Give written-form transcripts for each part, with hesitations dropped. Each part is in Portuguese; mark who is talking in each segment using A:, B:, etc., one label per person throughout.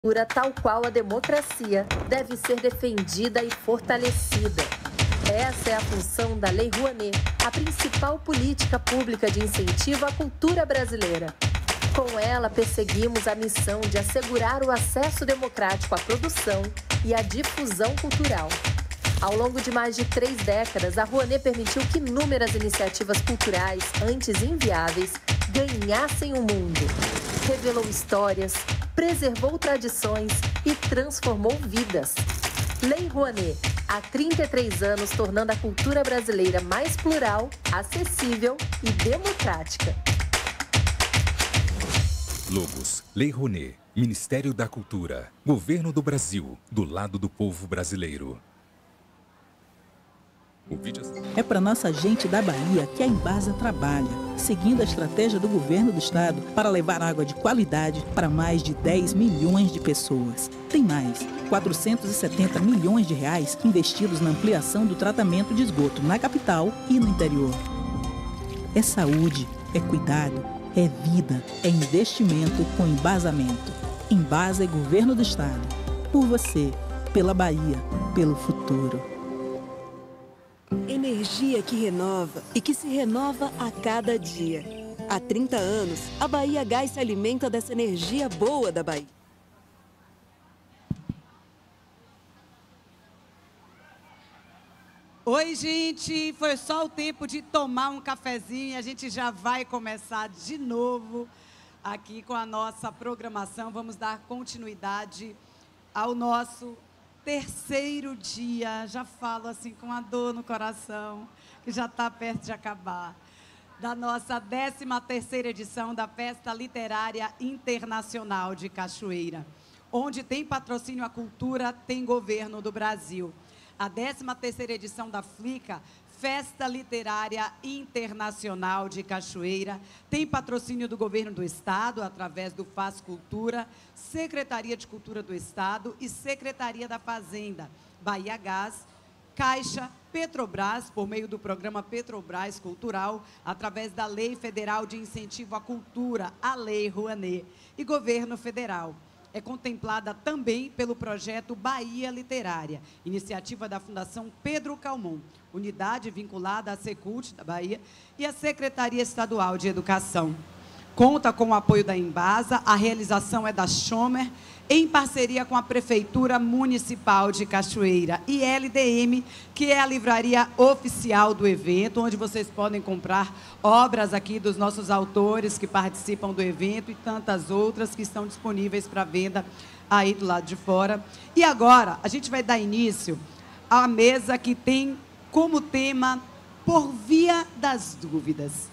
A: cultura, tal qual a democracia, deve ser defendida e fortalecida. Essa é a função da Lei Rouanet, a principal política pública de incentivo à cultura brasileira. Com ela, perseguimos a missão de assegurar o acesso democrático à produção e à difusão cultural. Ao longo de mais de 3 décadas, a Rouanet permitiu que inúmeras iniciativas culturais, antes inviáveis, ganhassem o mundo. Revelou histórias, preservou tradições e transformou vidas. Lei Rouanet, há 33 anos tornando a cultura brasileira mais plural, acessível e democrática.
B: Logos, Lei Rouanet, Ministério da Cultura, Governo do Brasil, do lado do povo brasileiro.
C: É para nossa gente da Bahia que a Embasa trabalha, seguindo a estratégia do governo do estado para levar água de qualidade para mais de 10 milhões de pessoas. Tem mais, 470 milhões de reais investidos na ampliação do tratamento de esgoto na capital e no interior. É saúde, é cuidado, é vida, é investimento com embasamento. Embasa é governo do estado. Por você, pela Bahia, pelo futuro.
D: Energia que renova e que se renova a cada dia. Há 30 anos, a Bahia Gás se alimenta dessa energia boa da Bahia.
E: Oi, gente! Foi só o tempo de tomar um cafezinho e a gente já vai começar de novo aqui com a nossa programação. Vamos dar continuidade ao nosso terceiro dia, já falo assim com a dor no coração, que já está perto de acabar, da nossa 13ª edição da Festa Literária Internacional de Cachoeira, onde tem patrocínio à cultura, tem governo do Brasil. A 13ª edição da FLICA, Festa Literária Internacional de Cachoeira, tem patrocínio do Governo do Estado, através do Faz Cultura, Secretaria de Cultura do Estado e Secretaria da Fazenda, Bahia Gás, Caixa, Petrobras, por meio do programa Petrobras Cultural, através da Lei Federal de Incentivo à Cultura, a Lei Rouanet, e Governo Federal. É contemplada também pelo projeto Bahia Literária, iniciativa da Fundação Pedro Calmon, unidade vinculada à Secult da Bahia e à Secretaria Estadual de Educação. Conta com o apoio da Embasa, a realização é da Schomer, em parceria com a Prefeitura Municipal de Cachoeira e LDM, que é a livraria oficial do evento, onde vocês podem comprar obras aqui dos nossos autores que participam do evento e tantas outras que estão disponíveis para venda aí do lado de fora. E agora, a gente vai dar início à mesa que tem como tema Por Via das Dúvidas.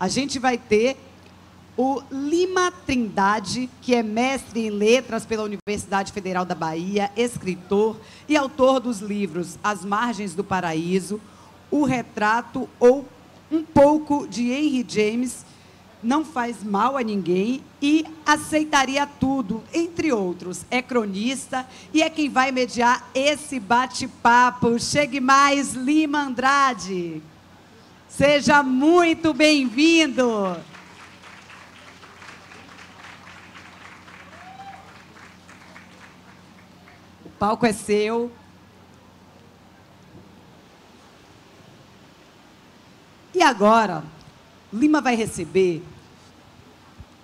E: A gente vai ter o Lima Trindade, que é mestre em letras pela Universidade Federal da Bahia, escritor e autor dos livros As Margens do Paraíso, O Retrato ou Um Pouco de Henry James, Não Faz Mal a Ninguém e Aceitaria Tudo, entre outros. É cronista e é quem vai mediar esse bate-papo. Chegue mais, Lima Andrade. Seja muito bem-vindo. O palco é seu. E agora, Lima vai receber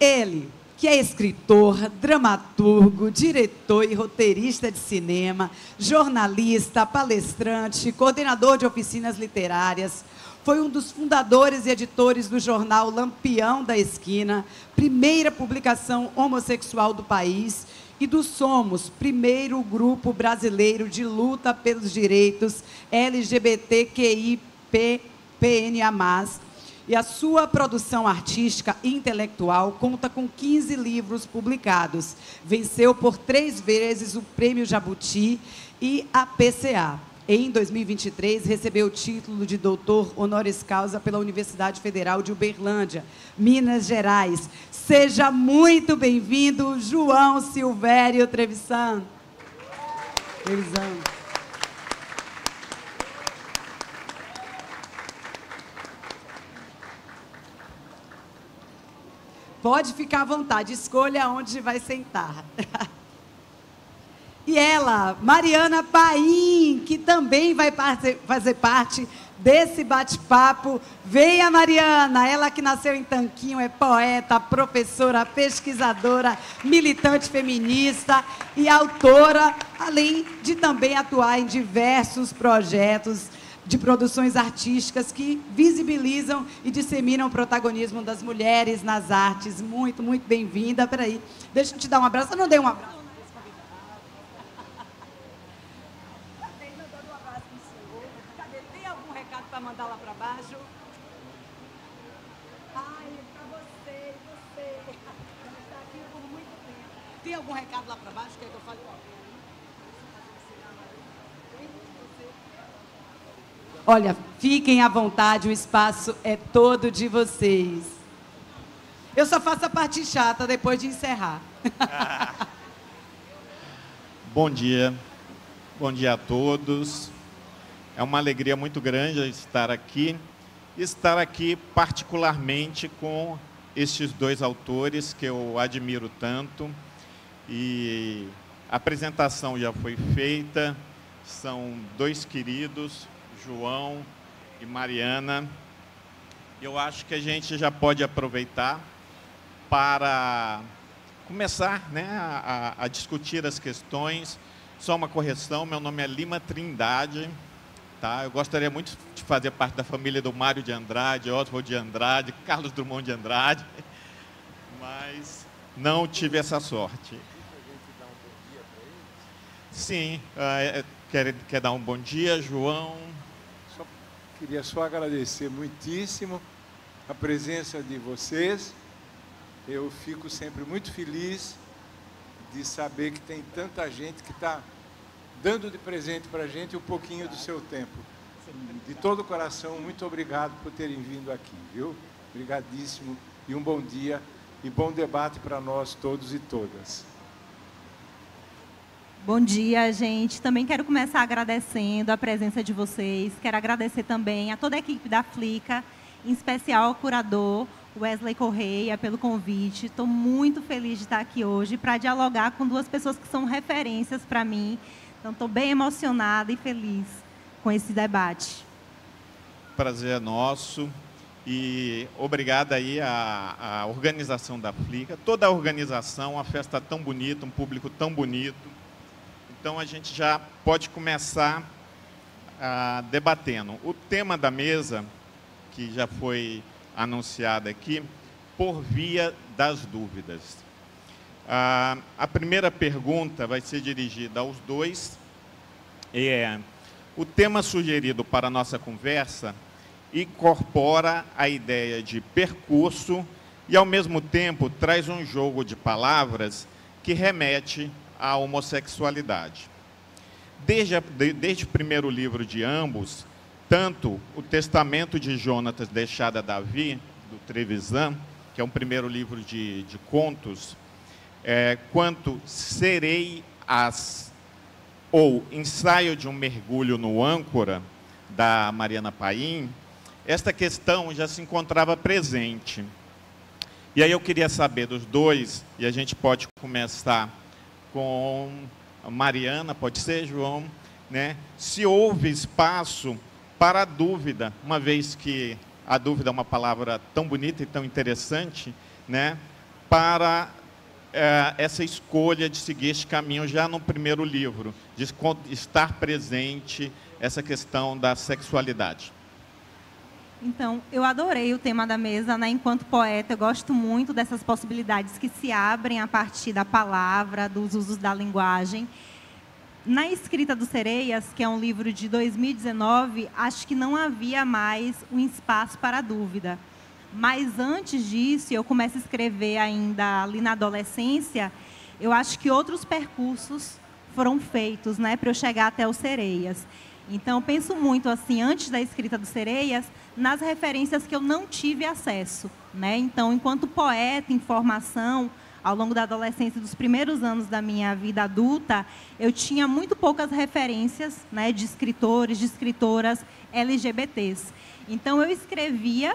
E: ele, que é escritor, dramaturgo, diretor e roteirista de cinema, jornalista, palestrante, coordenador de oficinas literárias. Foi um dos fundadores e editores do jornal Lampião da Esquina, primeira publicação homossexual do país, e do Somos, primeiro grupo brasileiro de luta pelos direitos LGBTQIA+. E a sua produção artística e intelectual conta com 15 livros publicados. Venceu por 3 vezes o Prêmio Jabuti e a PCA. Em 2023, recebeu o título de doutor honoris causa pela Universidade Federal de Uberlândia, Minas Gerais. Seja muito bem-vindo, João Silvério Trevisan. Pode ficar à vontade, escolha onde vai sentar. E ela, Mariana Paim, que também vai fazer parte desse bate-papo. Venha, Mariana, ela que nasceu em Tanquinho, é poeta, professora, pesquisadora, militante feminista e autora, além de também atuar em diversos projetos de produções artísticas que visibilizam e disseminam o protagonismo das mulheres nas artes. Muito, muito bem-vinda. Peraí, deixa eu te dar um abraço. Eu não dei um abraço. Para mandar lá para baixo. Ai, para você. Ela está aqui por muito tempo. Tem algum recado lá para baixo? Quer que eu fale com alguém? Olha, fiquem à vontade, o espaço é todo de vocês. Eu só faço a parte chata depois de encerrar.
F: Bom dia a todos. É uma alegria muito grande estar aqui particularmente com estes dois autores que eu admiro tanto. E a apresentação já foi feita, são dois queridos, João e Mariana. Eu acho que a gente já pode aproveitar para começar, né, a discutir as questões. Só uma correção, meu nome é Lima Trindade. Tá? Eu gostaria muito de fazer parte da família do Mário de Andrade, Oswald de Andrade, Carlos Drummond de Andrade, mas não tive essa sorte. Sim, quer dar um bom dia, João?
G: Queria só agradecer muitíssimo a presença de vocês. Eu fico sempre muito feliz de saber que tem tanta gente que está dando de presente para a gente um pouquinho do seu tempo. De todo o coração, muito obrigado por terem vindo aqui, viu? Obrigadíssimo e um bom dia e bom debate para nós todos e todas.
H: Bom dia, gente. Também quero começar agradecendo a presença de vocês. Quero agradecer também a toda a equipe da Flica, em especial ao curador Wesley Correia, pelo convite. Estou muito feliz de estar aqui hoje para dialogar com duas pessoas que são referências para mim. Então, estou bem emocionada e feliz com esse debate.
F: Prazer é nosso. E obrigado aí à organização da Flica. Toda a organização, uma festa tão bonita, um público tão bonito. Então, a gente já pode começar debatendo. O tema da mesa, que já foi anunciado aqui, por via das dúvidas. A primeira pergunta vai ser dirigida aos dois. O tema sugerido para a nossa conversa incorpora a ideia de percurso e, ao mesmo tempo, traz um jogo de palavras que remete à homossexualidade. Desde o primeiro livro de ambos, tanto o Testamento de Jonatas deixado a Davi, do Trevisan, que é um primeiro livro de contos, quanto Serei As, ou Ensaio de um Mergulho no Âncora, da Mariana Paim, esta questão já se encontrava presente. E aí eu queria saber dos dois, e a gente pode começar com a Mariana, pode ser, João, né? Se houve espaço para a dúvida, uma vez que a dúvida é uma palavra tão bonita e tão interessante, né? Para essa escolha de seguir este caminho já no primeiro livro, de estar presente essa questão da sexualidade.
H: Então, eu adorei o tema da mesa, né? Enquanto poeta, eu gosto muito dessas possibilidades que se abrem a partir da palavra, dos usos da linguagem. Na escrita do Sereias, que é um livro de 2019, acho que não havia mais um espaço para a dúvida. Mas antes disso, eu começo a escrever ainda ali na adolescência, eu acho que outros percursos foram feitos, né, para eu chegar até o Sereias. Então, eu penso muito, assim, antes da escrita do Sereias, nas referências que eu não tive acesso, né? Então, enquanto poeta em formação, ao longo da adolescência, dos primeiros anos da minha vida adulta, eu tinha muito poucas referências, né, de escritores, de escritoras LGBTs. Então, eu escrevia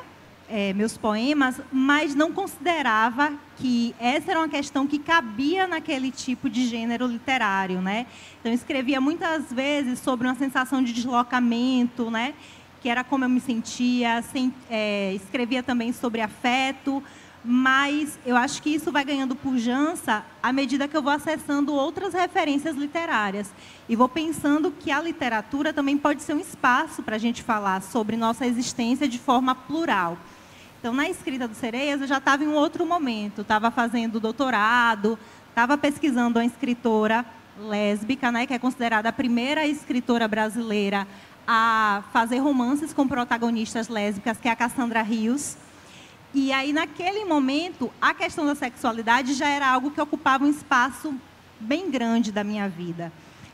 H: meus poemas, mas não considerava que essa era uma questão que cabia naquele tipo de gênero literário, né? Então, eu escrevia muitas vezes sobre uma sensação de deslocamento, né? Que era como eu me sentia, escrevia também sobre afeto, mas eu acho que isso vai ganhando pujança à medida que eu vou acessando outras referências literárias. E vou pensando que a literatura também pode ser um espaço para a gente falar sobre nossa existência de forma plural. Então, na escrita do Sereias, eu já estava em um outro momento. Estava fazendo doutorado, estava pesquisando uma escritora lésbica, né, que é considerada a primeira escritora brasileira a fazer romances com protagonistas lésbicas, que é a Cassandra Rios. E aí, naquele momento, a questão da sexualidade já era algo que ocupava um espaço bem grande da minha vida.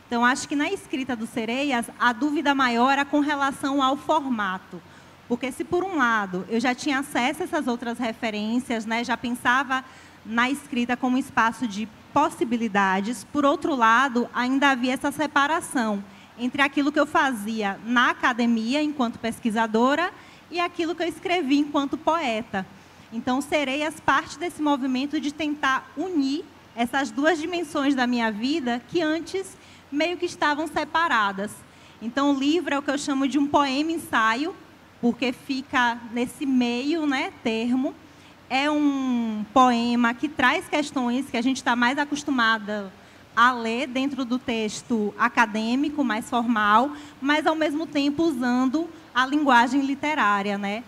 H: Então, acho que na escrita do Sereias, a dúvida maior era com relação ao formato. Porque se, por um lado, eu já tinha acesso a essas outras referências, né, já pensava na escrita como um espaço de possibilidades, por outro lado, ainda havia essa separação entre aquilo que eu fazia na academia, enquanto pesquisadora, e aquilo que eu escrevi enquanto poeta. Então, Sereias parte desse movimento de tentar unir essas duas dimensões da minha vida que antes meio que estavam separadas. Então, o livro é o que eu chamo de um poema-ensaio, porque fica nesse meio, né, termo. É um poema que traz questões que a gente está mais acostumada a ler dentro do texto acadêmico, mais formal, mas, ao mesmo tempo, usando a linguagem literária, né?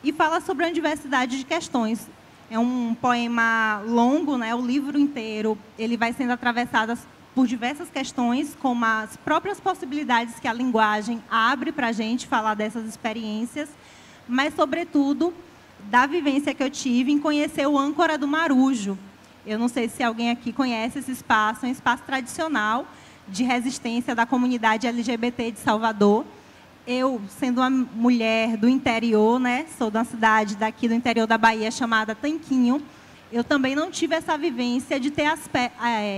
H: E fala sobre uma diversidade de questões. É um poema longo, né? O livro inteiro ele vai sendo atravessado por diversas questões, como as próprias possibilidades que a linguagem abre para a gente falar dessas experiências, mas, sobretudo, da vivência que eu tive em conhecer o Âncora do Marujo. Eu não sei se alguém aqui conhece esse espaço, é um espaço tradicional de resistência da comunidade LGBT de Salvador. Eu, sendo uma mulher do interior, né, sou de uma cidade daqui do interior da Bahia chamada Tanquinho, eu também não tive essa vivência de ter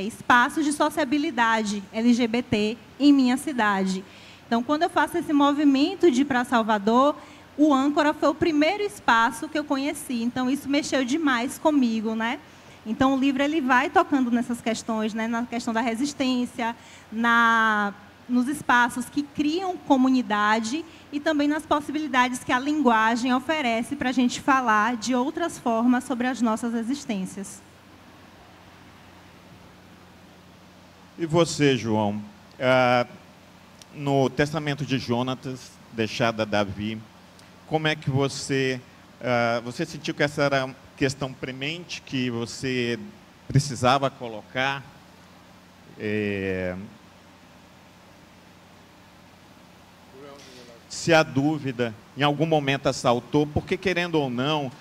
H: espaços de sociabilidade LGBT em minha cidade. Então, quando eu faço esse movimento de ir para Salvador, o Âncora foi o primeiro espaço que eu conheci. Então, isso mexeu demais comigo, né? Então, o livro ele vai tocando nessas questões, né? Na questão da resistência, nos espaços que criam comunidade e também nas possibilidades que a linguagem oferece para a gente falar de outras formas sobre as nossas existências.
F: E você, João? No Testamento de Jonatas, deixado a Davi, como é que você sentiu que essa era uma questão premente que você precisava colocar? Se a dúvida em algum momento assaltou, porque, querendo ou não,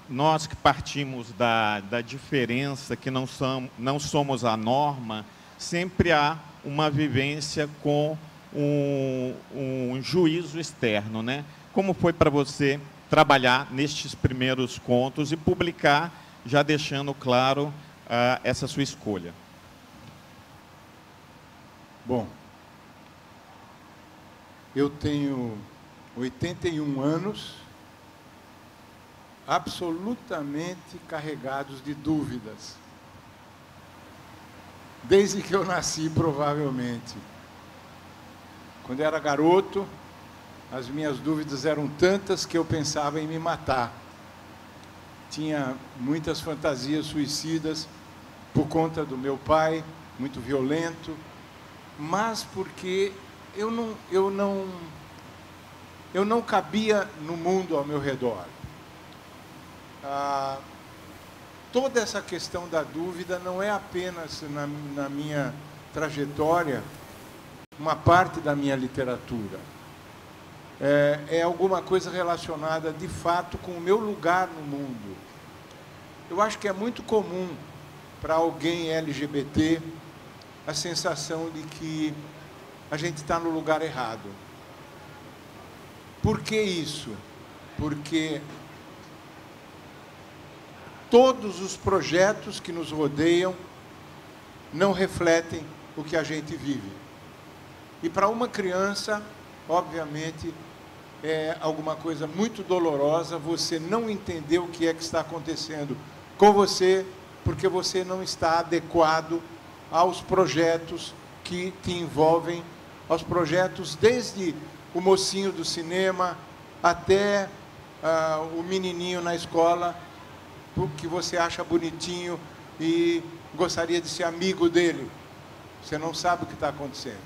F: nós que partimos da diferença, que não somos a norma, sempre há uma vivência com um juízo externo, né? Como foi para você trabalhar nestes primeiros contos e publicar, já deixando claro essa sua escolha?
G: Bom, eu tenho 81 anos, absolutamente carregados de dúvidas. Desde que eu nasci, provavelmente. Quando eu era garoto, as minhas dúvidas eram tantas que eu pensava em me matar. Tinha muitas fantasias suicidas por conta do meu pai, muito violento, mas porque eu não cabia no mundo ao meu redor. Toda essa questão da dúvida não é apenas na minha trajetória, uma parte da minha literatura. É alguma coisa relacionada, de fato, com o meu lugar no mundo. Eu acho que é muito comum para alguém LGBT a sensação de que a gente está no lugar errado. Por que isso? Porque todos os projetos que nos rodeiam não refletem o que a gente vive. E para uma criança, obviamente, é alguma coisa muito dolorosa você não entender o que é que está acontecendo com você, porque você não está adequado aos projetos que te envolvem, aos projetos desde o mocinho do cinema até o menininho na escola, que você acha bonitinho e gostaria de ser amigo dele. Você não sabe o que está acontecendo.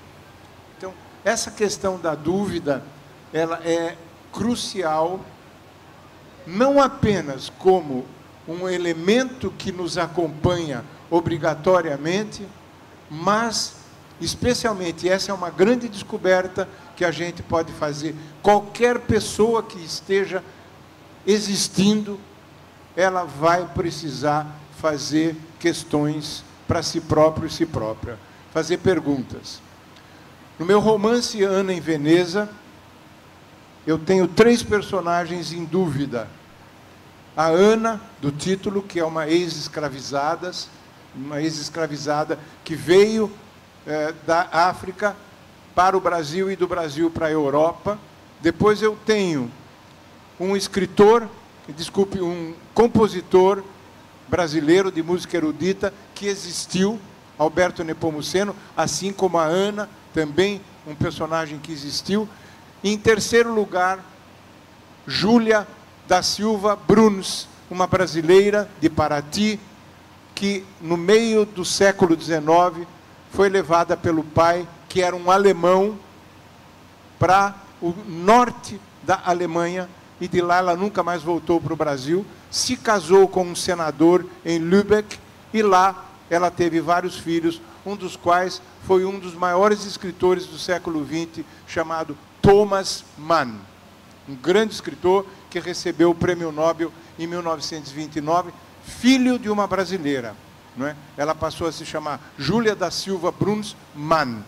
G: Então, essa questão da dúvida, ela é crucial, não apenas como um elemento que nos acompanha obrigatoriamente, mas, especialmente, essa é uma grande descoberta que a gente pode fazer. Qualquer pessoa que esteja existindo, ela vai precisar fazer questões para si próprio e si própria, fazer perguntas. No meu romance Ana em Veneza, eu tenho 3 personagens em dúvida. A Ana, do título, que é uma ex-escravizada que veio da África para o Brasil e do Brasil para a Europa. Depois eu tenho um compositor brasileiro de música erudita que existiu, Alberto Nepomuceno, assim como a Ana, também um personagem que existiu. Em terceiro lugar, Júlia da Silva Bruns, uma brasileira de Paraty, que no meio do século XIX foi levada pelo pai, que era um alemão, para o norte da Alemanha, e de lá ela nunca mais voltou para o Brasil, se casou com um senador em Lübeck, e lá ela teve vários filhos, um dos quais foi um dos maiores escritores do século XX, chamado Thomas Mann, um grande escritor que recebeu o Prêmio Nobel em 1929, filho de uma brasileira, não é? Ela passou a se chamar Júlia da Silva Bruns Mann.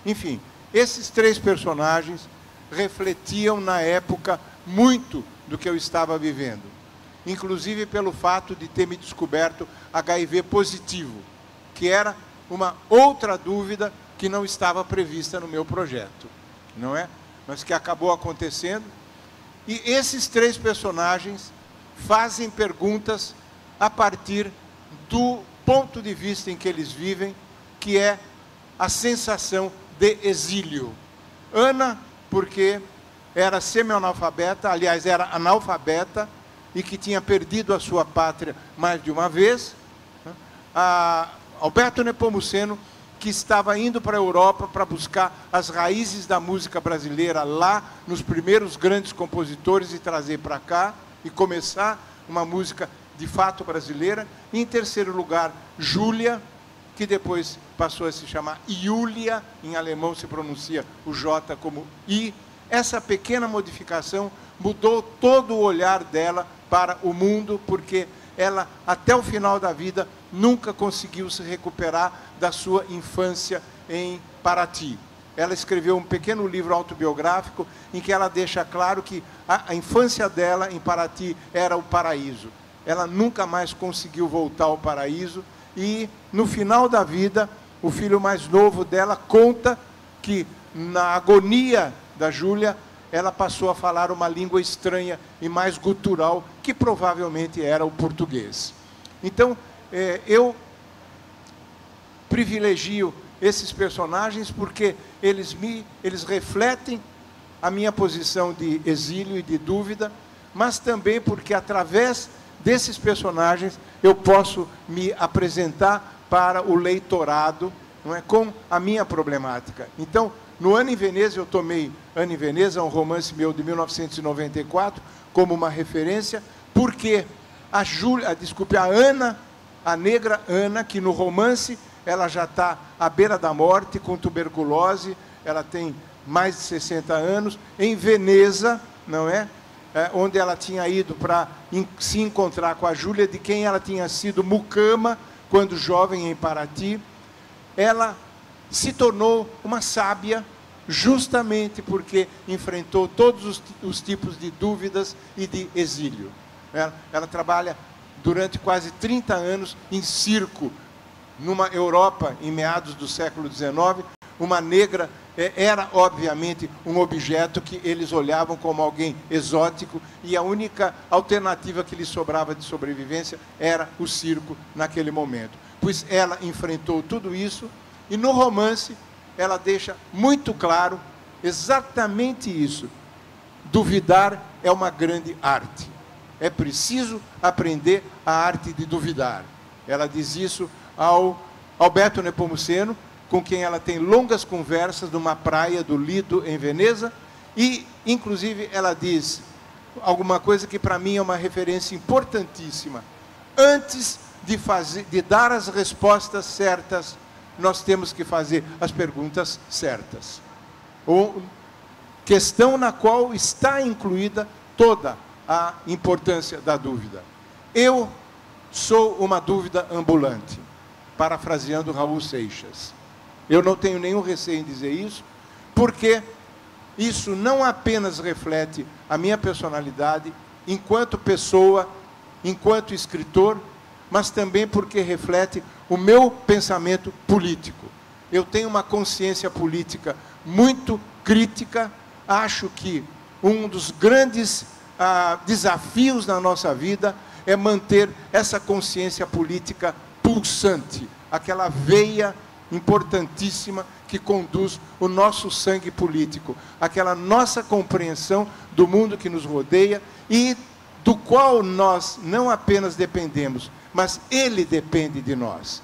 G: Enfim, esses 3 personagens refletiam na época muito do que eu estava vivendo, inclusive pelo fato de ter me descoberto HIV positivo, que era uma outra dúvida que não estava prevista no meu projeto, não é? Mas que acabou acontecendo. E esses 3 personagens fazem perguntas a partir do ponto de vista em que eles vivem, que é a sensação de exílio. Ana, porque era semi-analfabeta, aliás, era analfabeta, e que tinha perdido a sua pátria mais de uma vez. Alberto Nepomuceno, que estava indo para a Europa para buscar as raízes da música brasileira lá, nos primeiros grandes compositores, e trazer para cá, e começar uma música de fato brasileira. E, em terceiro lugar, Júlia, que depois passou a se chamar Iulia, em alemão se pronuncia o J como I. Essa pequena modificação mudou todo o olhar dela para o mundo, porque ela, até o final da vida, nunca conseguiu se recuperar da sua infância em Paraty. Ela escreveu um pequeno livro autobiográfico em que ela deixa claro que a infância dela em Paraty era o paraíso. Ela nunca mais conseguiu voltar ao paraíso e, no final da vida, o filho mais novo dela conta que, na agonia da Júlia, ela passou a falar uma língua estranha e mais gutural, que provavelmente era o português. Então, eu privilegio esses personagens porque eles refletem a minha posição de exílio e de dúvida, mas também porque, através desses personagens, eu posso me apresentar para o leitorado, não é, com a minha problemática. Então, no Ana em Veneza, eu tomei Ana em Veneza, um romance meu de 1994, como uma referência, porque a Ana, a negra Ana, que no romance ela já está à beira da morte, com tuberculose, ela tem mais de 60 anos, em Veneza, não é? Onde ela tinha ido para se encontrar com a Júlia, de quem ela tinha sido mucama, quando jovem em Paraty. Ela se tornou uma sábia, justamente porque enfrentou todos os tipos de dúvidas e de exílio. Ela trabalha durante quase 30 anos em circo, numa Europa, em meados do século XIX, uma negra era, obviamente, um objeto que eles olhavam como alguém exótico e a única alternativa que lhes sobrava de sobrevivência era o circo naquele momento. Pois ela enfrentou tudo isso e no romance ela deixa muito claro exatamente isso. Duvidar é uma grande arte. É preciso aprender a arte de duvidar. Ela diz isso ao Alberto Nepomuceno, com quem ela tem longas conversas numa praia do Lido, em Veneza, e, inclusive, ela diz alguma coisa que, para mim, é uma referência importantíssima. Antes de dar as respostas certas, nós temos que fazer as perguntas certas. Ou questão na qual está incluída toda a importância da dúvida. Eu sou uma dúvida ambulante, parafraseando Raul Seixas. Eu não tenho nenhum receio em dizer isso, porque isso não apenas reflete a minha personalidade enquanto pessoa, enquanto escritor, mas também porque reflete o meu pensamento político. Eu tenho uma consciência política muito crítica. Acho que um dos grandes desafios na nossa vida é manter essa consciência política pulsante, aquela veia importantíssima que conduz o nosso sangue político, aquela nossa compreensão do mundo que nos rodeia e do qual nós não apenas dependemos, mas ele depende de nós.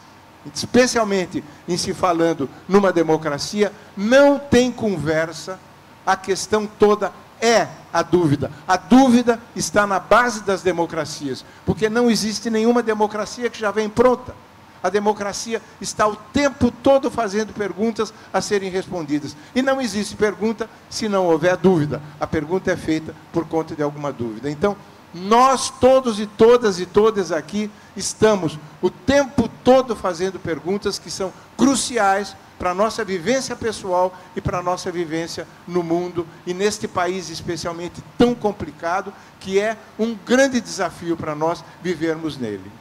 G: Especialmente em se falando numa democracia, não tem conversa, a questão toda é a dúvida. A dúvida está na base das democracias, porque não existe nenhuma democracia que já vem pronta. A democracia está o tempo todo fazendo perguntas a serem respondidas. E não existe pergunta se não houver dúvida. A pergunta é feita por conta de alguma dúvida. Então, nós todos e todas aqui estamos o tempo todo fazendo perguntas que são cruciais para a nossa vivência pessoal e para a nossa vivência no mundo e neste país especialmente tão complicado, que é um grande desafio para nós vivermos nele.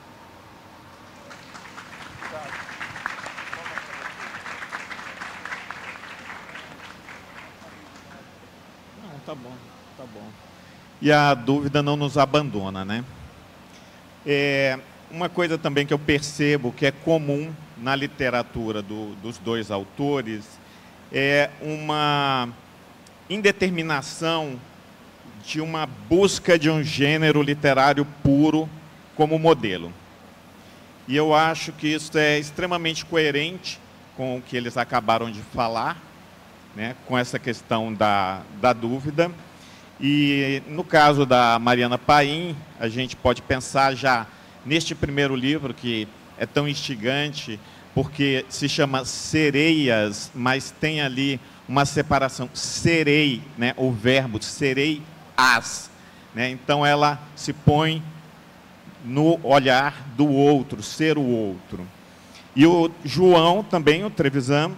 F: Não, tá bom, tá bom. E a dúvida não nos abandona, né? Uma coisa também que eu percebo que é comum na literatura dos dois autores é uma indeterminação de uma busca de um gênero literário puro como modelo. E eu acho que isso é extremamente coerente com o que eles acabaram de falar, né, com essa questão da dúvida. E no caso da Mariana Paim, a gente pode pensar já neste primeiro livro, que é tão instigante, porque se chama Sereias, mas tem ali uma separação, serei, né, o verbo, serei as. Né, então ela se põe no olhar do outro, ser o outro. E o João também, o Trevisan,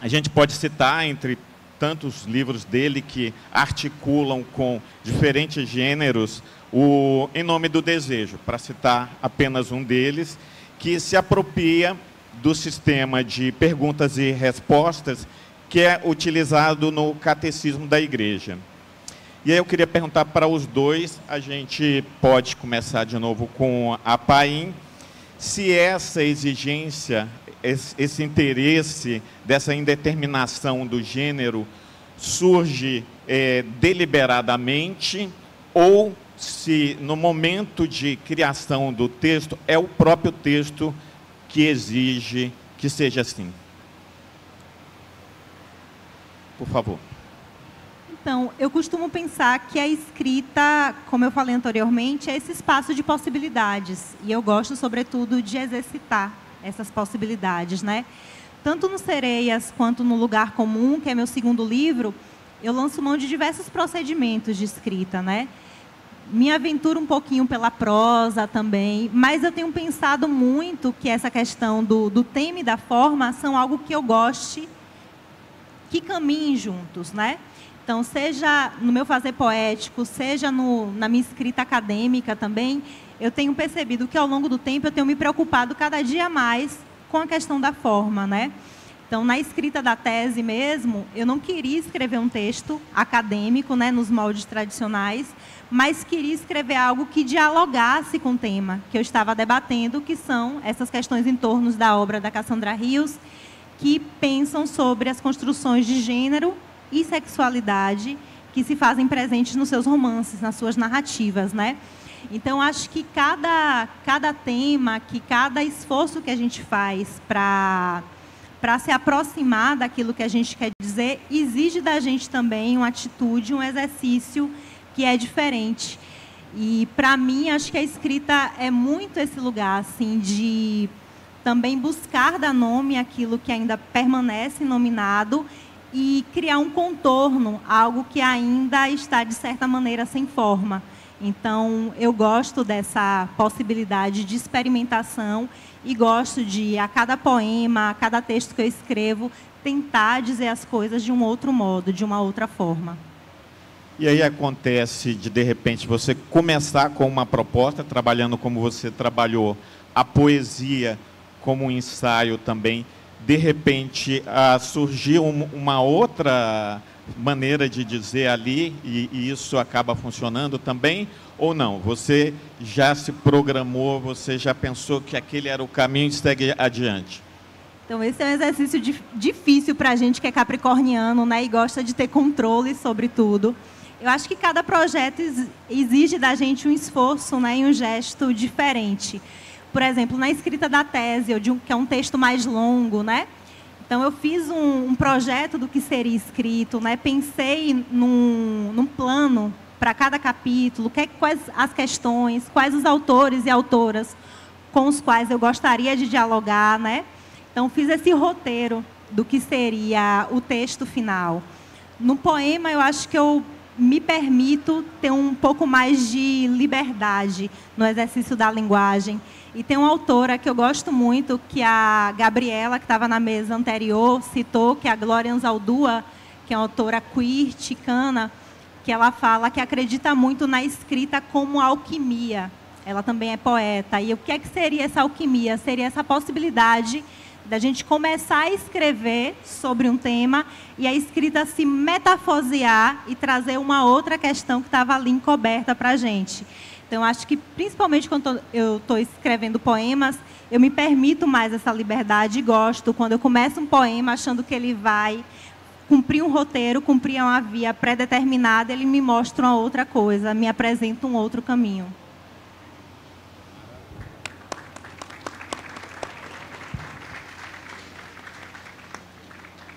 F: a gente pode citar entre tantos livros dele que articulam com diferentes gêneros o Em Nome do Desejo, para citar apenas um deles, que se apropria do sistema de perguntas e respostas que é utilizado no Catecismo da Igreja. E aí eu queria perguntar para os dois, a gente pode começar de novo com a Paim, se essa exigência, esse interesse dessa indeterminação do gênero surge deliberadamente ou se no momento de criação do texto é o próprio texto que exige que seja assim. Por favor.
H: Então, eu costumo pensar que a escrita, como eu falei anteriormente, é esse espaço de possibilidades. E eu gosto, sobretudo, de exercitar essas possibilidades, né? Tanto no Sereias quanto no Lugar Comum, que é meu segundo livro, eu lanço mão de diversos procedimentos de escrita, né? Me aventuro um pouquinho pela prosa também, mas eu tenho pensado muito que essa questão do tema e da forma são algo que eu goste, que caminhem juntos, né? Então, seja no meu fazer poético, seja na minha escrita acadêmica também, eu tenho percebido que, ao longo do tempo, eu tenho me preocupado cada dia mais com a questão da forma, né? Então, na escrita da tese mesmo, eu não queria escrever um texto acadêmico, né, nos moldes tradicionais, mas queria escrever algo que dialogasse com o tema que eu estava debatendo, que são essas questões em torno da obra da Cassandra Rios, que pensam sobre as construções de gênero e sexualidade que se fazem presentes nos seus romances, nas suas narrativas, né? Então, acho que cada tema, que cada esforço que a gente faz para se aproximar daquilo que a gente quer dizer, exige da gente também uma atitude, um exercício que é diferente. E, para mim, acho que a escrita é muito esse lugar, assim, de também buscar dar nome àquilo que ainda permanece nominado e criar um contorno, algo que ainda está, de certa maneira, sem forma. Então, eu gosto dessa possibilidade de experimentação e gosto de, a cada poema, a cada texto que eu escrevo, tentar dizer as coisas de um outro modo, de uma outra forma.
F: E aí acontece de repente, você começar com uma proposta, trabalhando como você trabalhou, a poesia como um ensaio também, de repente surgiu uma outra maneira de dizer ali, e isso acaba funcionando também, ou não? Você já se programou, você já pensou que aquele era o caminho e segue adiante?
H: Então, esse é um exercício difícil para a gente que é capricorniano, né, e gosta de ter controle sobre tudo. Eu acho que cada projeto exige da gente um esforço, né, e um gesto diferente. Por exemplo, na escrita da tese, que é um texto mais longo, né? Então, eu fiz um projeto do que seria escrito, né? Pensei num plano para cada capítulo, quais as questões, quais os autores e autoras com os quais eu gostaria de dialogar, né? Então, fiz esse roteiro do que seria o texto final. No poema, eu acho que eu me permito ter um pouco mais de liberdade no exercício da linguagem. E tem uma autora que eu gosto muito, que a Gabriela, que estava na mesa anterior, citou, que é a Glória Anzaldúa, que é uma autora queer, ticana, que ela fala que acredita muito na escrita como alquimia. Ela também é poeta. E o que é que seria essa alquimia? Seria essa possibilidade da gente começar a escrever sobre um tema e a escrita se metafosear e trazer uma outra questão que estava ali encoberta para a gente. Então, acho que, principalmente quando eu estou escrevendo poemas, eu me permito mais essa liberdade e gosto. Quando eu começo um poema achando que ele vai cumprir um roteiro, cumprir uma via pré-determinada, ele me mostra uma outra coisa, me apresenta um outro caminho.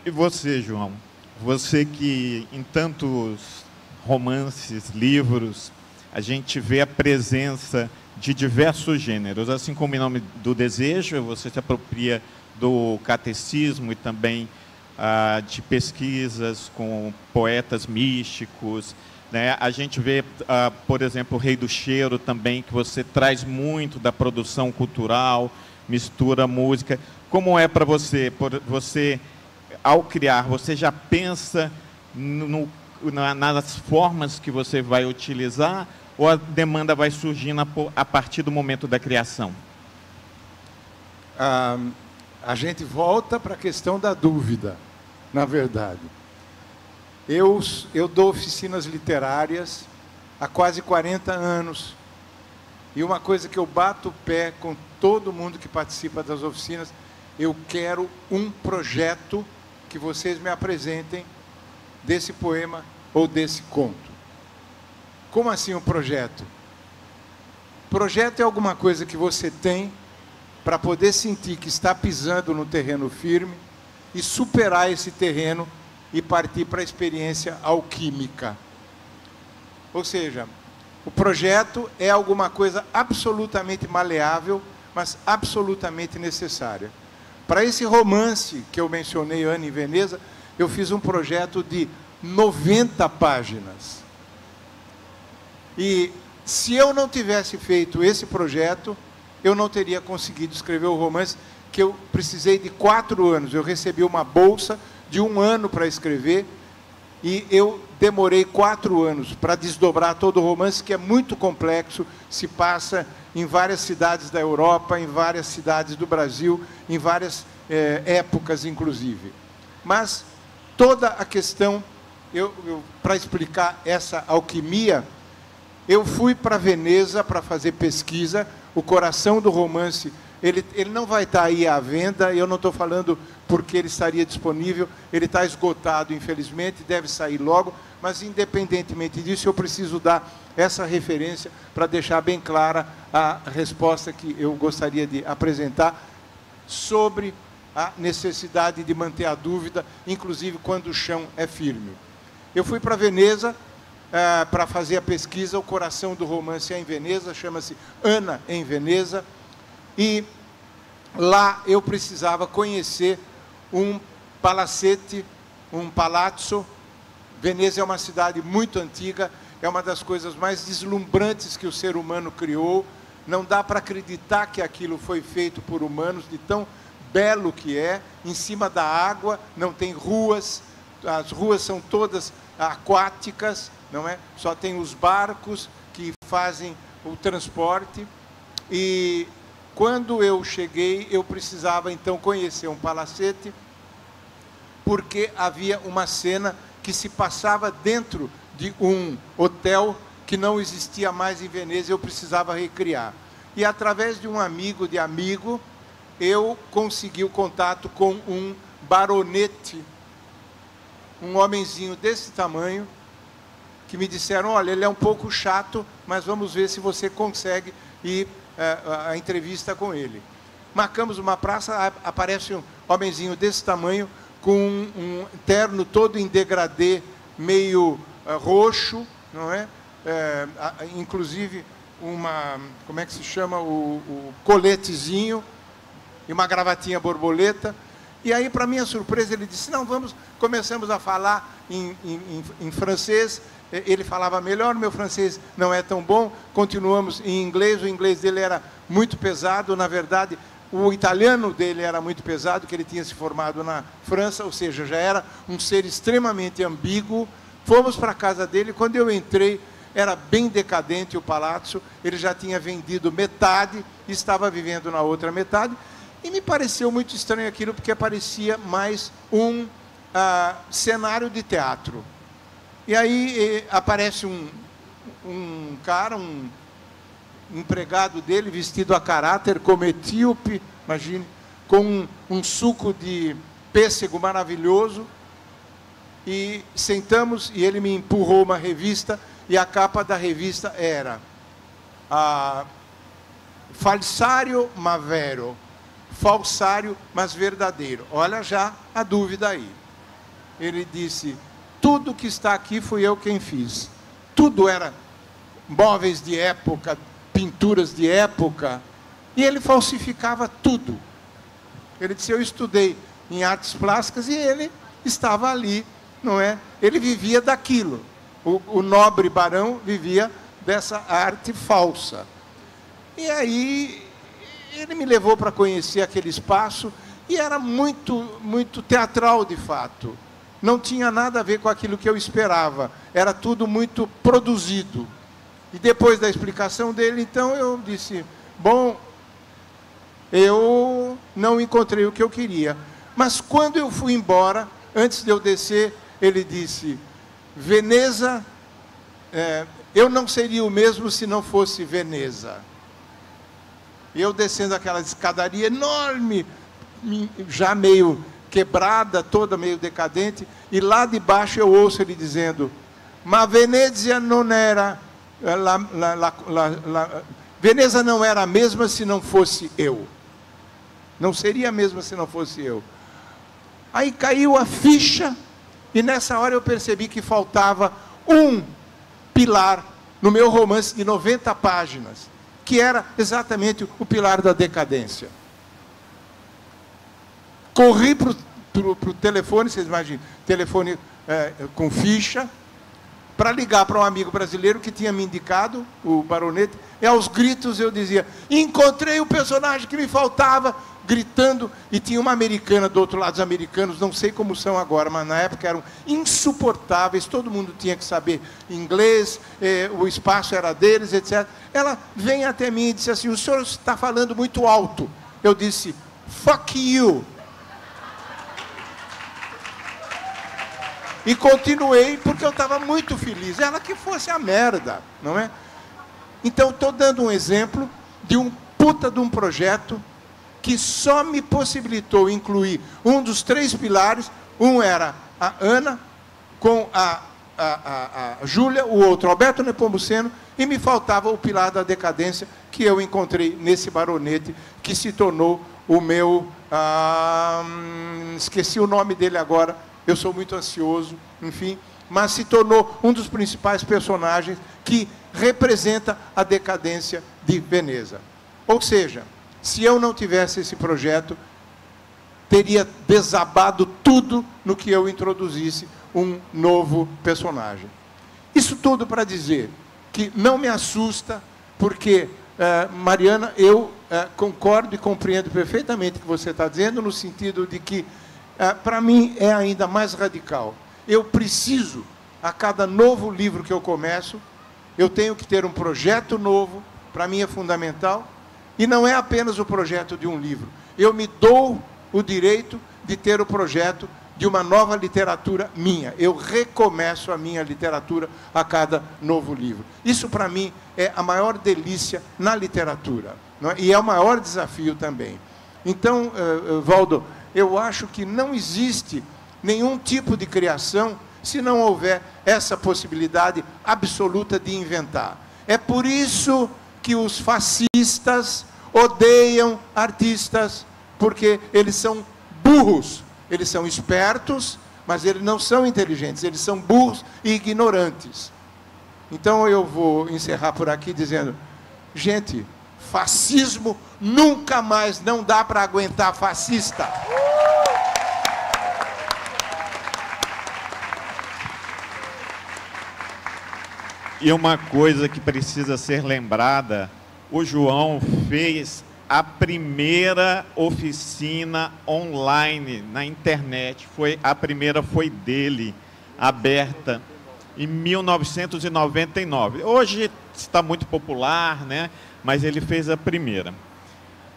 F: E você, João? Você que em tantos romances, livros, a gente vê a presença de diversos gêneros, assim como em Nome do Desejo, você se apropria do catecismo e também de pesquisas com poetas místicos, né? A gente vê, por exemplo, o Rei do Cheiro também, que você traz muito da produção cultural, mistura música. Como é para você? Você, ao criar, você já pensa nas formas que você vai utilizar, ou a demanda vai surgindo a partir do momento da criação?
G: A gente volta para a questão da dúvida, na verdade. Eu dou oficinas literárias há quase 40 anos. E uma coisa que eu bato o pé com todo mundo que participa das oficinas, eu quero um projeto que vocês me apresentem desse poema ou desse conto. Como assim um projeto? Projeto é alguma coisa que você tem para poder sentir que está pisando no terreno firme e superar esse terreno e partir para a experiência alquímica. Ou seja, o projeto é alguma coisa absolutamente maleável, mas absolutamente necessária. Para esse romance que eu mencionei, Ana em Veneza, eu fiz um projeto de 90 páginas. E se eu não tivesse feito esse projeto, eu não teria conseguido escrever o romance, que eu precisei de 4 anos. Eu recebi uma bolsa de 1 ano para escrever, e eu demorei 4 anos para desdobrar todo o romance, que é muito complexo, se passa em várias cidades da Europa, em várias cidades do Brasil, em várias épocas, inclusive. Mas toda a questão, para explicar essa alquimia, eu fui para Veneza para fazer pesquisa. O coração do romance, ele não vai estar aí à venda, eu não estou falando porque ele estaria disponível, ele está esgotado, infelizmente, deve sair logo, mas, independentemente disso, eu preciso dar essa referência para deixar bem clara a resposta que eu gostaria de apresentar sobre a necessidade de manter a dúvida, inclusive quando o chão é firme. Eu fui para Veneza para fazer a pesquisa. O coração do romance é em Veneza, chama-se Ana em Veneza, e lá eu precisava conhecer um palacete, um palazzo. Veneza é uma cidade muito antiga, é uma das coisas mais deslumbrantes que o ser humano criou. Não dá para acreditar que aquilo foi feito por humanos, de tão belo que é. Em cima da água, não tem ruas, as ruas são todas aquáticas, não é? Só tem os barcos que fazem o transporte. E quando eu cheguei, eu precisava então conhecer um palacete, porque havia uma cena que se passava dentro de um hotel que não existia mais em Veneza, eu precisava recriar. E através de um amigo de amigo, eu consegui o contato com um baronete, um homenzinho desse tamanho, que me disseram: olha, ele é um pouco chato, mas vamos ver se você consegue ir a entrevista com ele. Marcamos uma praça, aparece um homenzinho desse tamanho, com um terno todo em degradê, meio roxo, não é? Inclusive como é que se chama, o coletezinho, e uma gravatinha borboleta. E aí, para minha surpresa, ele disse: não, começamos a falar em francês. Ele falava melhor, meu francês não é tão bom. Continuamos em inglês, o inglês dele era muito pesado. Na verdade, o italiano dele era muito pesado, que ele tinha se formado na França, ou seja, já era um ser extremamente ambíguo. Fomos para a casa dele. Quando eu entrei, era bem decadente o palazzo, ele já tinha vendido metade, estava vivendo na outra metade, e me pareceu muito estranho aquilo, porque parecia mais um cenário de teatro. E aí aparece um cara, um empregado dele, vestido a caráter, como etíope, imagine, com um suco de pêssego maravilhoso, e sentamos, e ele me empurrou uma revista, e a capa da revista era Falsário ma vero, falsário, mas verdadeiro. Olha já a dúvida aí. Ele disse: tudo que está aqui fui eu quem fiz. Tudo era móveis de época, pinturas de época, e ele falsificava tudo. Ele disse: eu estudei em artes plásticas, e ele estava ali, não é? Ele vivia daquilo. O nobre barão vivia dessa arte falsa. E aí ele me levou para conhecer aquele espaço, e era muito, muito teatral, de fato. Não tinha nada a ver com aquilo que eu esperava. Era tudo muito produzido. E depois da explicação dele, então, eu disse: bom, eu não encontrei o que eu queria. Mas quando eu fui embora, antes de eu descer, ele disse: Veneza, eu não seria o mesmo se não fosse Veneza. Eu descendo aquela escadaria enorme, já meio quebrada, toda meio decadente, e lá de baixo eu ouço ele dizendo: ma Venezia non era, Veneza não era a mesma se não fosse eu. Não seria a mesma se não fosse eu. Aí caiu a ficha, e nessa hora eu percebi que faltava um pilar no meu romance de 90 páginas, que era exatamente o pilar da decadência. Corri para o telefone, vocês imaginam, telefone com ficha, para ligar para um amigo brasileiro que tinha me indicado, o baronete, e aos gritos eu dizia: encontrei o personagem que me faltava, gritando, e tinha uma americana do outro lado. Os americanos, não sei como são agora, mas na época eram insuportáveis, todo mundo tinha que saber inglês, o espaço era deles, etc. Ela vem até mim e disse assim: o senhor está falando muito alto. Eu disse: fuck you. E continuei porque eu estava muito feliz. Ela que fosse a merda, não é? Então, estou dando um exemplo de um puta de um projeto que só me possibilitou incluir um dos 3 pilares. Um era a Ana, com a Júlia, o outro Alberto Nepomuceno, e me faltava o pilar da decadência, que eu encontrei nesse baronete, que se tornou o meu... esqueci o nome dele agora, eu sou muito ansioso, enfim, mas se tornou um dos principais personagens que representa a decadência de Veneza. Ou seja, se eu não tivesse esse projeto, teria desabado tudo no que eu introduzisse um novo personagem. Isso tudo para dizer que não me assusta, porque, Mariana, eu concordo e compreendo perfeitamente o que você está dizendo, no sentido de que, para mim, é ainda mais radical. Eu preciso, a cada novo livro que eu começo, eu tenho que ter um projeto novo, para mim é fundamental, e não é apenas o projeto de um livro. Eu me dou o direito de ter o projeto de uma nova literatura minha. Eu recomeço a minha literatura a cada novo livro. Isso, para mim, é a maior delícia na literatura, não é? E é o maior desafio também. Então, Valdo, eu acho que não existe nenhum tipo de criação se não houver essa possibilidade absoluta de inventar. É por isso que os fascistas odeiam artistas, porque eles são burros. Eles são espertos, mas eles não são inteligentes, eles são burros e ignorantes. Então eu vou encerrar por aqui dizendo, gente, fascismo nunca mais, não dá para aguentar fascista.
F: E uma coisa que precisa ser lembrada, o João fez a primeira oficina online na internet, a primeira foi dele, aberta em 1999. Hoje está muito popular, né? Mas ele fez a primeira.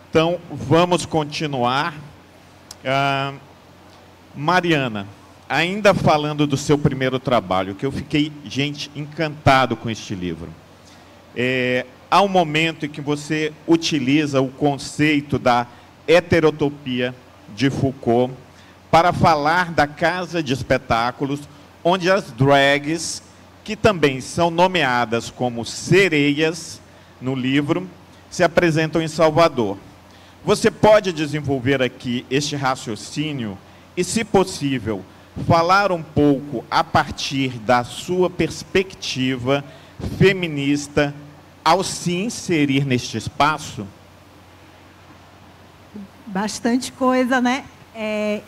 F: Então, vamos continuar. Mariana, ainda falando do seu primeiro trabalho, que eu fiquei, gente, encantado com este livro. Há um momento em que você utiliza o conceito da heterotopia de Foucault para falar da casa de espetáculos, onde as drags, que também são nomeadas como sereias no livro, se apresentam em Salvador. Você pode desenvolver aqui este raciocínio e, se possível, falar um pouco a partir da sua perspectiva feminista ao se inserir neste espaço?
H: Bastante coisa, né?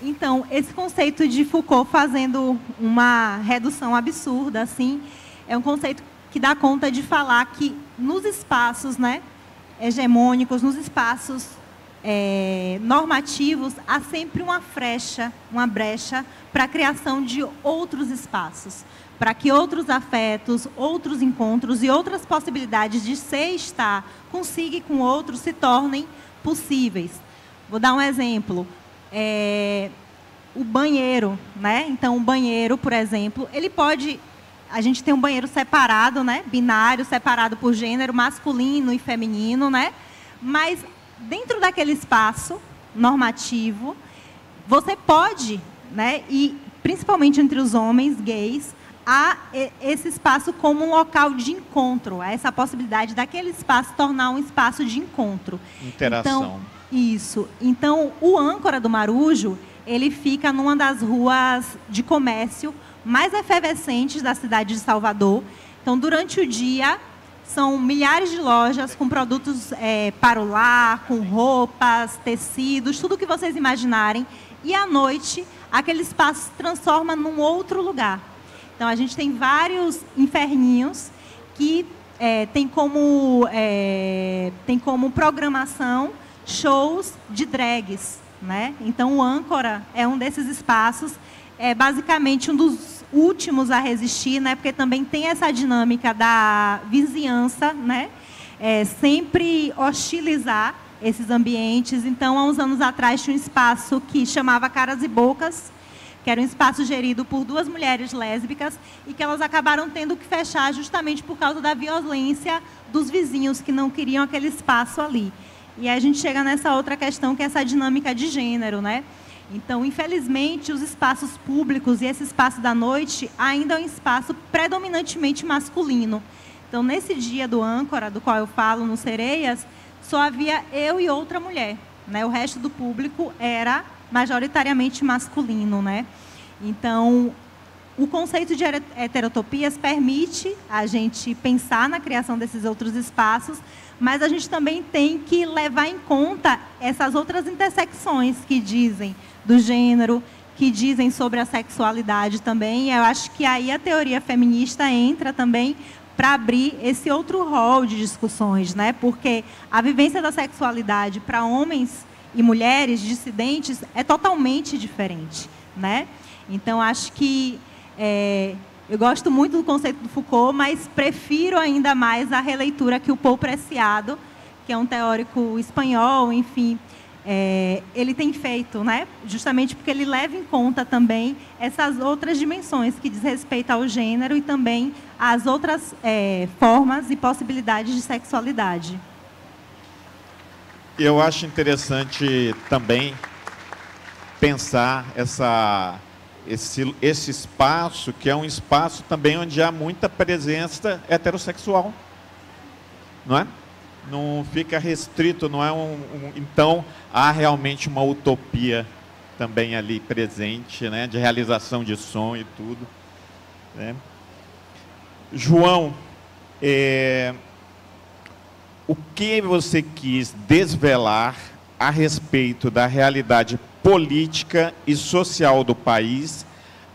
H: Então, esse conceito de Foucault fazendo uma redução absurda, assim, é um conceito que dá conta de falar que nos espaços, né, hegemônicos, nos espaços normativos, há sempre uma brecha para a criação de outros espaços, para que outros afetos, outros encontros e outras possibilidades de ser e estar consigo e com outros se tornem possíveis. Vou dar um exemplo. O banheiro, né? Então, o banheiro, por exemplo, ele pode... A gente tem um banheiro separado, né? Binário, separado por gênero, masculino e feminino, né? Mas, dentro daquele espaço normativo, você pode, né? E, principalmente entre os homens gays, há esse espaço como um local de encontro, há essa possibilidade daquele espaço tornar um espaço de encontro.
F: Interação.
H: Então, isso. Então, o âncora do Marujo, ele fica numa das ruas de comércio mais efervescentes da cidade de Salvador. Então, durante o dia, são milhares de lojas com produtos para o lar, com roupas, tecidos, tudo o que vocês imaginarem. E, à noite, aquele espaço se transforma num outro lugar. Então, a gente tem vários inferninhos que tem como programação shows de drags, né? Então, o âncora é um desses espaços, é basicamente um dos últimos a resistir, né? Porque também tem essa dinâmica da vizinhança, né? Sempre hostilizar esses ambientes. Então, há uns anos atrás, tinha um espaço que chamava Caras e Bocas, que era um espaço gerido por 2 mulheres lésbicas e que elas acabaram tendo que fechar justamente por causa da violência dos vizinhos que não queriam aquele espaço ali. E aí a gente chega nessa outra questão, que é essa dinâmica de gênero, né? Então, infelizmente, os espaços públicos e esse espaço da noite ainda é um espaço predominantemente masculino. Então, nesse dia do âncora, do qual eu falo no Sereias, só havia eu e outra mulher, né? O resto do público era majoritariamente masculino, né? Então, o conceito de heterotopias permite a gente pensar na criação desses outros espaços, mas a gente também tem que levar em conta essas outras intersecções que dizem do gênero, que dizem sobre a sexualidade também. Eu acho que aí a teoria feminista entra também para abrir esse outro rol de discussões, né? Porque a vivência da sexualidade para homens e mulheres dissidentes é totalmente diferente, né? Então, acho que eu gosto muito do conceito do Foucault, mas prefiro ainda mais a releitura que o Paul Preciado, que é um teórico espanhol, enfim, ele tem feito, né? Justamente porque ele leva em conta também essas outras dimensões que diz respeito ao gênero e também às outras formas e possibilidades de sexualidade.
F: Eu acho interessante também pensar esse espaço, que é um espaço também onde há muita presença heterossexual, não é? Não fica restrito, não é então, há realmente uma utopia também ali presente, né, de realização de sonho e tudo, né? João, o que você quis desvelar a respeito da realidade política e social do país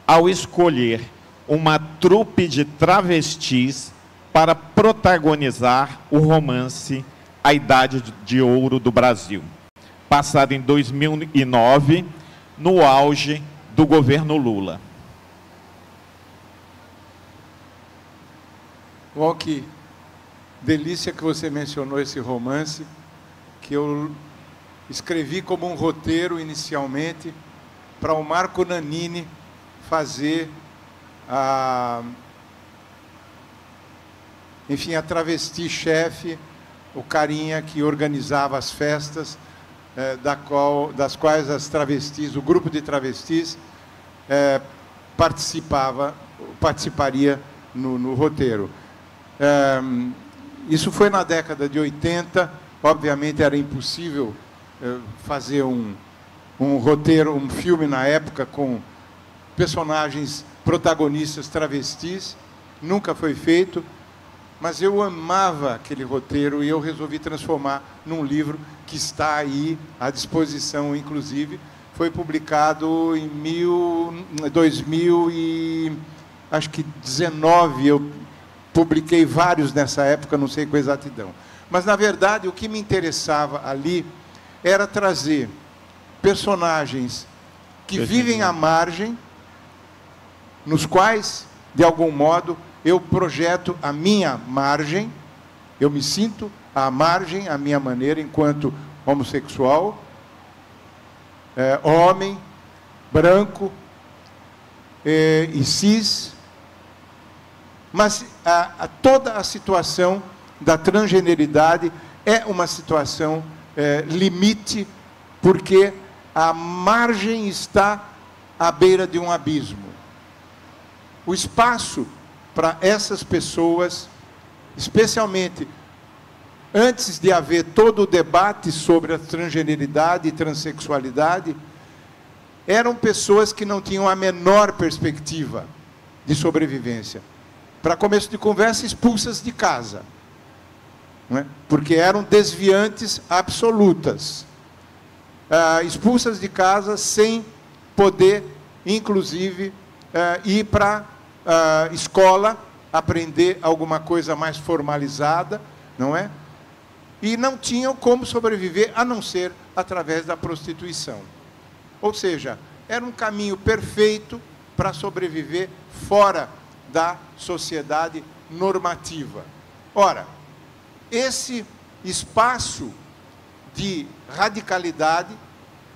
F: ao escolher uma trupe de travestis para protagonizar o romance A Idade de Ouro do Brasil, passado em 2009, no auge do governo Lula?
G: Bom, que delícia que você mencionou esse romance, que eu escrevi como um roteiro inicialmente para o Marco Nanini fazer enfim, a travesti-chefe, o carinha que organizava as festas, das quais as travestis, o grupo de travestis, participaria no roteiro. Isso foi na década de 80, obviamente era impossível fazer um roteiro, um filme na época com personagens protagonistas travestis, nunca foi feito, mas eu amava aquele roteiro e eu resolvi transformar num livro que está aí à disposição, inclusive. Foi publicado em 2019, eu publiquei vários nessa época, não sei com exatidão. Mas, na verdade, o que me interessava ali era trazer personagens que vivem à margem, nos quais, de algum modo, eu projeto a minha margem, eu me sinto à margem, à minha maneira, enquanto homossexual, homem, branco e cis, mas toda a situação da transgeneridade é uma situação limite, porque a margem está à beira de um abismo. O espaço para essas pessoas, especialmente antes de haver todo o debate sobre a transgeneridade e transexualidade, eram pessoas que não tinham a menor perspectiva de sobrevivência. Para começo de conversa, expulsas de casa, não é? Porque eram desviantes absolutas. Expulsas de casa sem poder, inclusive, ir para escola, aprender alguma coisa mais formalizada, não é? E não tinham como sobreviver, a não ser através da prostituição. Ou seja, era um caminho perfeito para sobreviver fora da sociedade normativa. Ora, esse espaço de radicalidade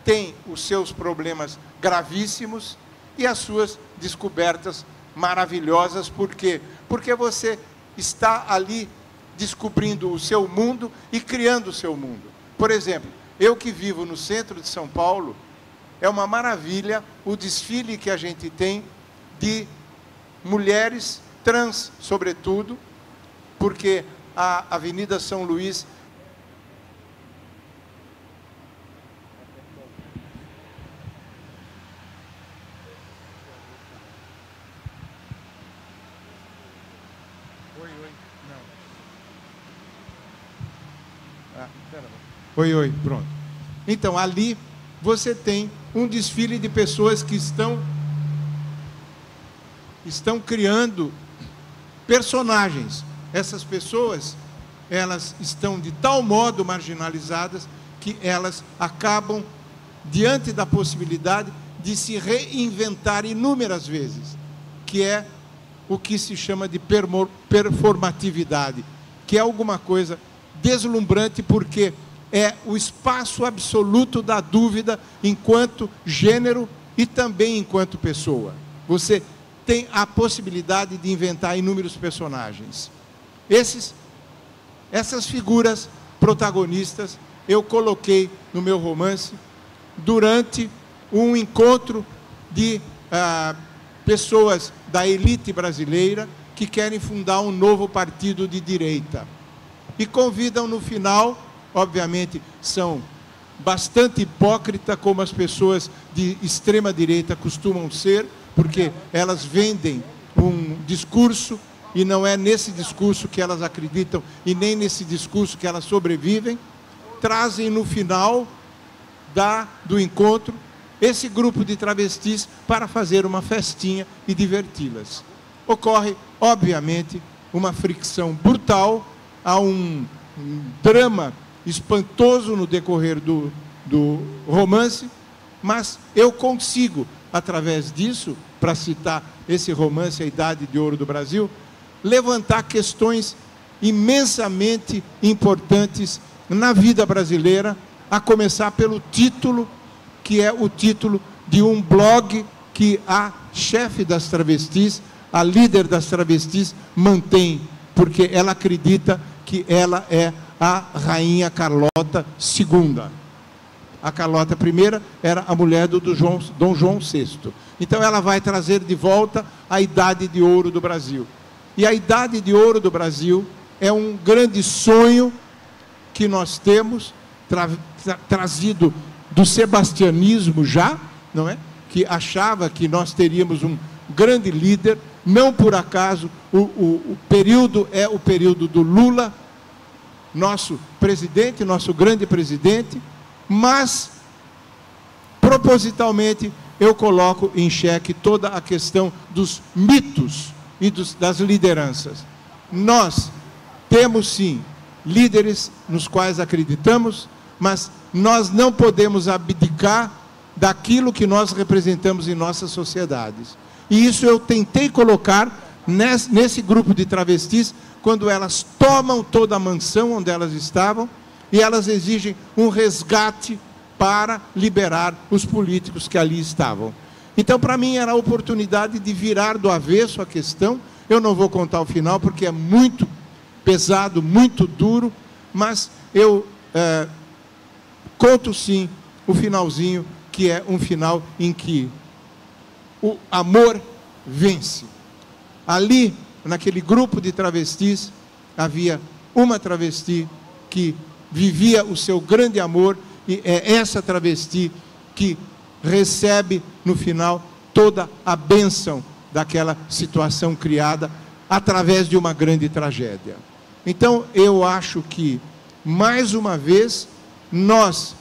G: tem os seus problemas gravíssimos e as suas descobertas maravilhosas. Por quê? Porque você está ali descobrindo o seu mundo e criando o seu mundo. Por exemplo, eu que vivo no centro de São Paulo, é uma maravilha o desfile que a gente tem de mulheres trans, sobretudo, porque a Avenida São Luís Oi, pronto. Então, ali você tem um desfile de pessoas que estão criando personagens. Essas pessoas, elas estão de tal modo marginalizadas que elas acabam diante da possibilidade de se reinventar inúmeras vezes, que é o que se chama de performatividade, que é alguma coisa deslumbrante, porque é o espaço absoluto da dúvida enquanto gênero e também enquanto pessoa. Você tem a possibilidade de inventar inúmeros personagens. Essas figuras protagonistas eu coloquei no meu romance durante um encontro de pessoas da elite brasileira que querem fundar um novo partido de direita. E convidam no final, obviamente são bastante hipócritas, como as pessoas de extrema direita costumam ser, porque elas vendem um discurso e não é nesse discurso que elas acreditam e nem nesse discurso que elas sobrevivem. Trazem no final do encontro esse grupo de travestis para fazer uma festinha e diverti-las. Ocorre, obviamente, uma fricção brutal, há um drama espantoso no decorrer do romance, mas eu consigo, através disso, para citar esse romance, A Idade de Ouro do Brasil, levantar questões imensamente importantes na vida brasileira, a começar pelo título, que é o título de um blog que a chefe das travestis, a líder das travestis, mantém, porque ela acredita que ela é a Rainha Carlota II. A Carlota I era a mulher do Dom João VI. Então ela vai trazer de volta a Idade de Ouro do Brasil. E a Idade de Ouro do Brasil é um grande sonho que nós temos, trazido do sebastianismo já, não é? Que achava que nós teríamos um grande líder. Não por acaso o período é o período do Lula, nosso presidente, nosso grande presidente, mas propositalmente eu coloco em xeque toda a questão dos mitos e das lideranças. Nós temos sim líderes nos quais acreditamos, mas nós não podemos abdicar daquilo que nós representamos em nossas sociedades. E isso eu tentei colocar nesse grupo de travestis, quando elas tomam toda a mansão onde elas estavam, e elas exigem um resgate para liberar os políticos que ali estavam. Então, para mim, era a oportunidade de virar do avesso a questão. Eu não vou contar o final, porque é muito pesado, muito duro, mas eu conto sim o finalzinho, que é um final em que o amor vence. Ali, naquele grupo de travestis, havia uma travesti que vivia o seu grande amor, e é essa travesti que recebe, no final, toda a bênção daquela situação criada através de uma grande tragédia. Então, eu acho que, mais uma vez, nós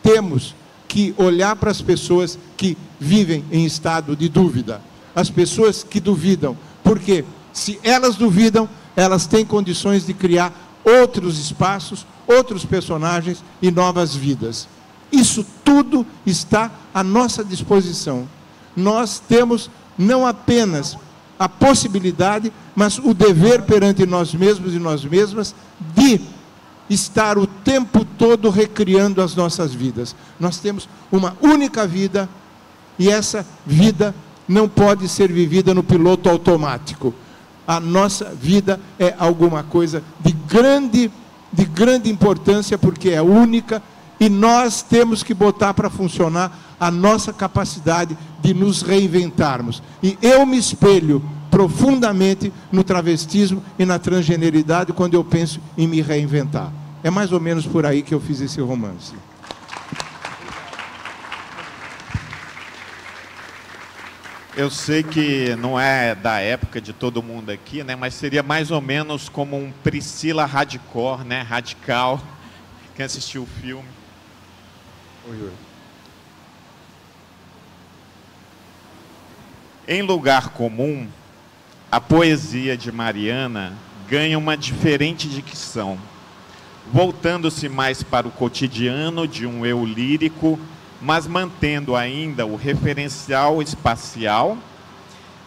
G: temos que olhar para as pessoas que vivem em estado de dúvida, as pessoas que duvidam, porque se elas duvidam, elas têm condições de criar outros espaços, outros personagens e novas vidas. Isso tudo está à nossa disposição. Nós temos não apenas a possibilidade, mas o dever perante nós mesmos e nós mesmas de estar o tempo todo recriando as nossas vidas. Nós temos uma única vida, e essa vida não pode ser vivida no piloto automático. A nossa vida é alguma coisa de grande importância, porque é única, e nós temos que botar para funcionar a nossa capacidade de nos reinventarmos. E eu me espelho profundamente no travestismo e na transgeneridade quando eu penso em me reinventar. É mais ou menos por aí que eu fiz esse romance.
F: Eu sei que não é da época de todo mundo aqui, né? Mas seria mais ou menos como um Priscila hardcore, né? Radical. Quem assistiu o filme?
G: Oi.
F: Em Lugar Comum, a poesia de Mariana ganha uma diferente dicção, voltando-se mais para o cotidiano de um eu lírico, mas mantendo ainda o referencial espacial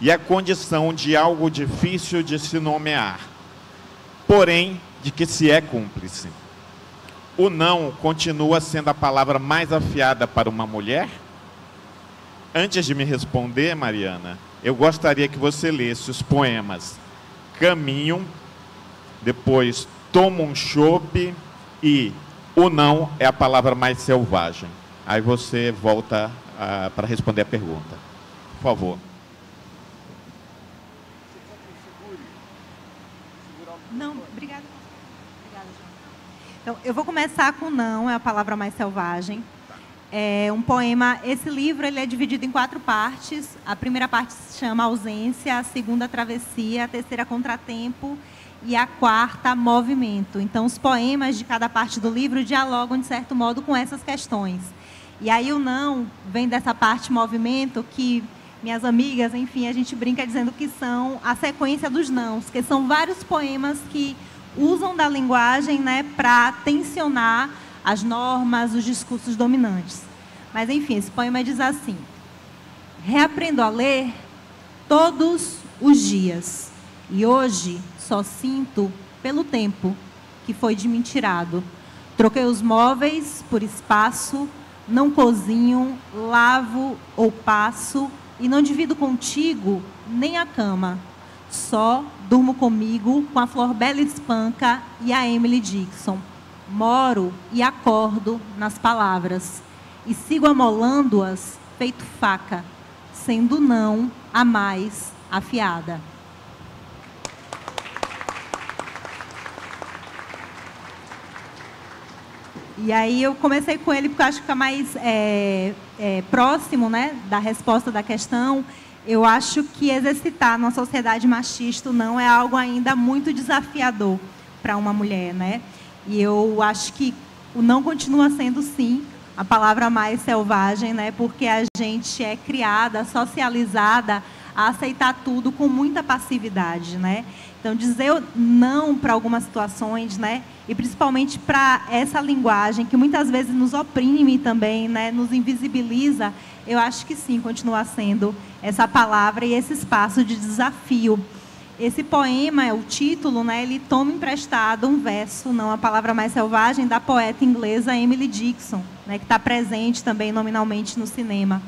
F: e a condição de algo difícil de se nomear, porém de que se é cúmplice. O não continua sendo a palavra mais afiada para uma mulher? Antes de me responder, Mariana, eu gostaria que você lesse os poemas Caminho, depois Toma um Chope e O Não é a palavra mais selvagem. Aí você volta para responder a pergunta. Por favor.
H: Não, obrigada. Obrigada, João. Então, eu vou começar com Não, é a palavra mais selvagem. É um poema, esse livro ele é dividido em 4 partes. A primeira parte se chama Ausência, a segunda Travessia, a terceira Contratempo e a quarta Movimento. Então, os poemas de cada parte do livro dialogam, de certo modo, com essas questões. E aí o não vem dessa parte movimento que minhas amigas, enfim, a gente brinca dizendo que são a sequência dos nãos, que são vários poemas que usam da linguagem, né, para tensionar as normas, os discursos dominantes. Mas, enfim, esse poema diz assim: reaprendo a ler todos os dias, e hoje só sinto pelo tempo que foi de mim tirado. Troquei os móveis por espaço, não cozinho, lavo ou passo, e não divido contigo nem a cama. Só durmo comigo com a Flor Bela Espanca e a Emily Dickinson. Moro e acordo nas palavras, e sigo amolando-as feito faca, sendo não a mais afiada. E aí eu comecei com ele porque eu acho que fica mais próximo, né, da resposta da questão. Eu acho que exercitar numa sociedade machista não é algo ainda muito desafiador para uma mulher, né? E eu acho que o não continua sendo, sim, a palavra mais selvagem, né? Porque a gente é criada, socializada a aceitar tudo com muita passividade, né? Então, dizer não para algumas situações, né? E principalmente para essa linguagem que muitas vezes nos oprime também, né? Nos invisibiliza, eu acho que sim, continua sendo essa palavra e esse espaço de desafio. Esse poema, o título, né? Ele toma emprestado um verso, não a palavra mais selvagem, da poeta inglesa Emily Dickinson, né? Que está presente também nominalmente no cinema.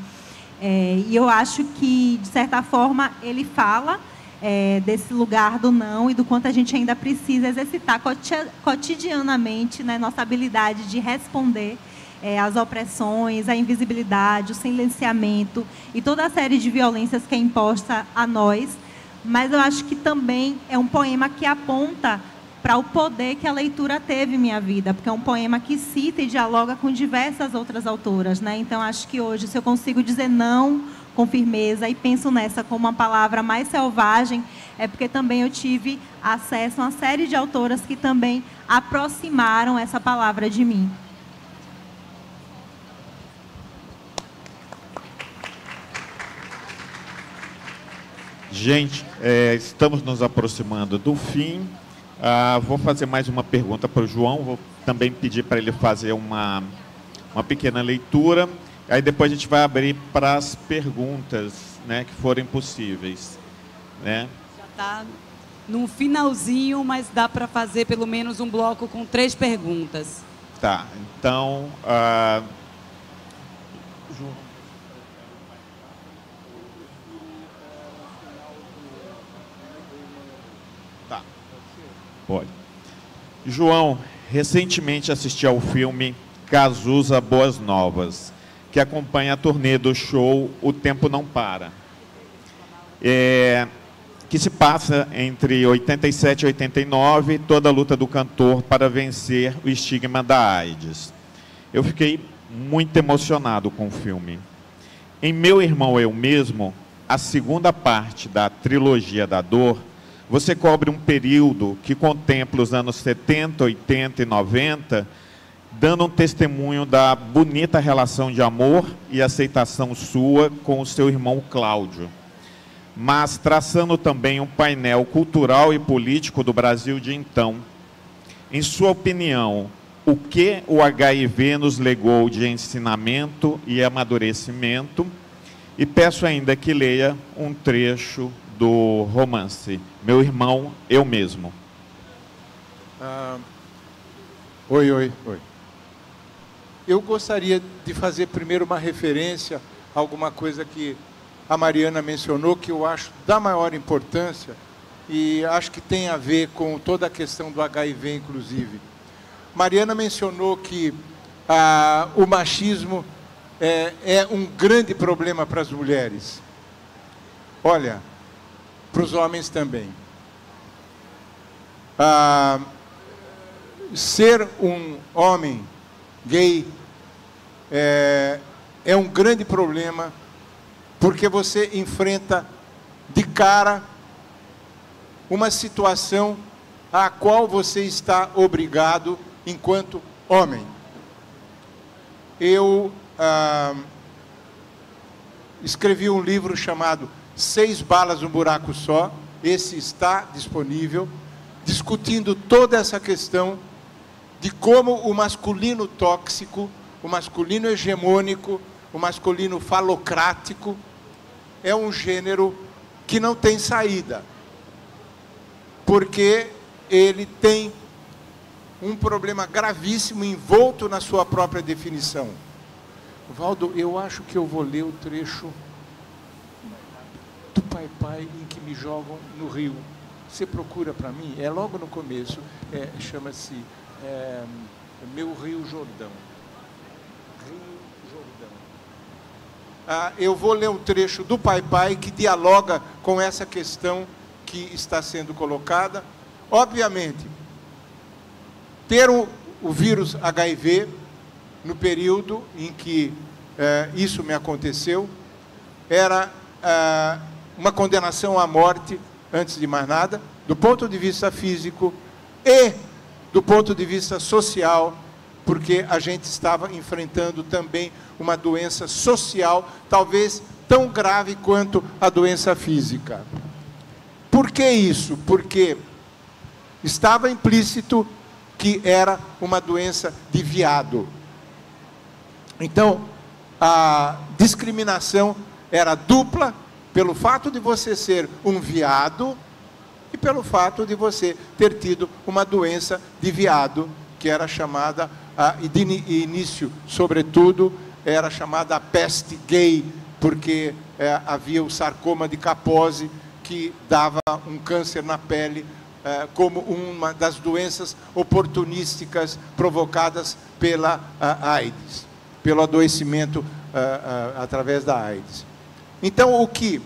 H: E eu acho que, de certa forma, ele fala desse lugar do não e do quanto a gente ainda precisa exercitar cotidianamente, né, nossa habilidade de responder às opressões, à invisibilidade, o silenciamento e toda a série de violências que é imposta a nós. Mas eu acho que também é um poema que aponta para o poder que a leitura teve em minha vida, porque é um poema que cita e dialoga com diversas outras autoras, né? Então, acho que hoje, se eu consigo dizer não com firmeza e penso nessa como uma palavra mais selvagem, é porque também eu tive acesso a uma série de autoras que também aproximaram essa palavra de mim.
F: Gente, estamos nos aproximando do fim. Vou fazer mais uma pergunta para o João. Vou também pedir para ele fazer uma pequena leitura. Aí depois a gente vai abrir para as perguntas, né, que forem possíveis, né?
E: Já está no finalzinho, mas dá para fazer pelo menos um bloco com 3 perguntas.
F: Tá, então... João. Tá. Pode. João, recentemente assisti ao filme Cazuza Boas Novas, que acompanha a turnê do show O Tempo Não Para, que se passa entre 87 e 89, toda a luta do cantor para vencer o estigma da AIDS. Eu fiquei muito emocionado com o filme. Em Meu Irmão Eu Mesmo, a segunda parte da trilogia da dor, você cobre um período que contempla os anos 70, 80 e 90, dando um testemunho da bonita relação de amor e aceitação sua com o seu irmão Cláudio, mas traçando também um painel cultural e político do Brasil de então. Em sua opinião, o que o HIV nos legou de ensinamento e amadurecimento? E peço ainda que leia um trecho do romance Meu Irmão Eu Mesmo.
G: Oi. Eu gostaria de fazer primeiro uma referência a alguma coisa que a Mariana mencionou, que eu acho da maior importância e acho que tem a ver com toda a questão do HIV, inclusive. Mariana mencionou que o machismo é um grande problema para as mulheres. Olha, para os homens também. Ser um homem gay é um grande problema, porque você enfrenta de cara uma situação a qual você está obrigado enquanto homem. Eu escrevi um livro chamado 6 Balas num Buraco Só, esse está disponível, discutindo toda essa questão de como o masculino tóxico, o masculino hegemônico, o masculino falocrático é um gênero que não tem saída, porque ele tem um problema gravíssimo envolto na sua própria definição. Valdo, eu acho que eu vou ler o trecho do Pai Pai em que me jogam no rio. Você procura para mim? É logo no começo. Chama-se Meu Rio Jordão. Rio Jordão. Eu vou ler um trecho do Pai Pai que dialoga com essa questão que está sendo colocada. Obviamente, ter o vírus HIV, no período em que isso me aconteceu, era uma condenação à morte, antes de mais nada, do ponto de vista físico e do ponto de vista social, porque a gente estava enfrentando também uma doença social, talvez tão grave quanto a doença física. Por que isso? Porque estava implícito que era uma doença de viado. Então, a discriminação era dupla, pelo fato de você ser um viado e pelo fato de você ter tido uma doença de viado, que era chamada, de início, sobretudo, era chamada a peste gay, porque havia o sarcoma de Kaposi, que dava um câncer na pele, como uma das doenças oportunísticas provocadas pela AIDS, pelo adoecimento através da AIDS. Então, o que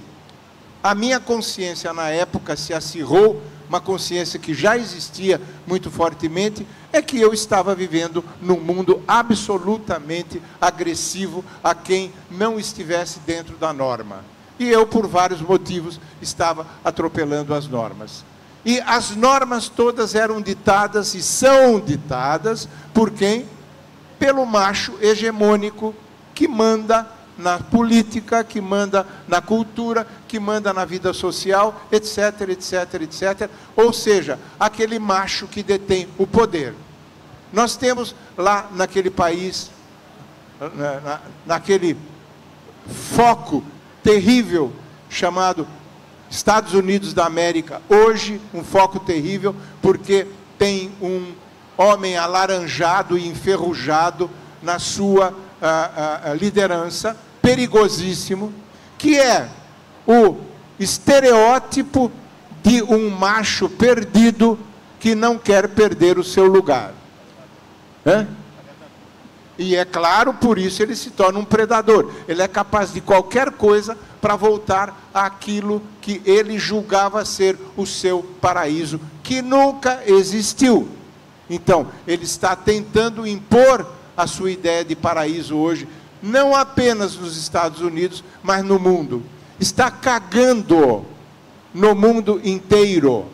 G: a minha consciência na época se acirrou, uma consciência que já existia muito fortemente, é que eu estava vivendo num mundo absolutamente agressivo a quem não estivesse dentro da norma. E eu, por vários motivos, estava atropelando as normas. E as normas todas eram ditadas e são ditadas por quem? Pelo macho hegemônico que manda na política, que manda na cultura, que manda na vida social, etc, etc, etc. Ou seja, aquele macho que detém o poder. Nós temos lá naquele país, naquele foco terrível chamado Estados Unidos da América, hoje um foco terrível, porque tem um homem alaranjado e enferrujado na sua liderança, perigosíssimo, que é o estereótipo de um macho perdido que não quer perder o seu lugar. E é claro, por isso ele se torna um predador. Ele é capaz de qualquer coisa para voltar àquilo que ele julgava ser o seu paraíso, que nunca existiu. Então, ele está tentando impor a sua ideia de paraíso hoje, não apenas nos Estados Unidos, mas no mundo. Está cagando no mundo inteiro.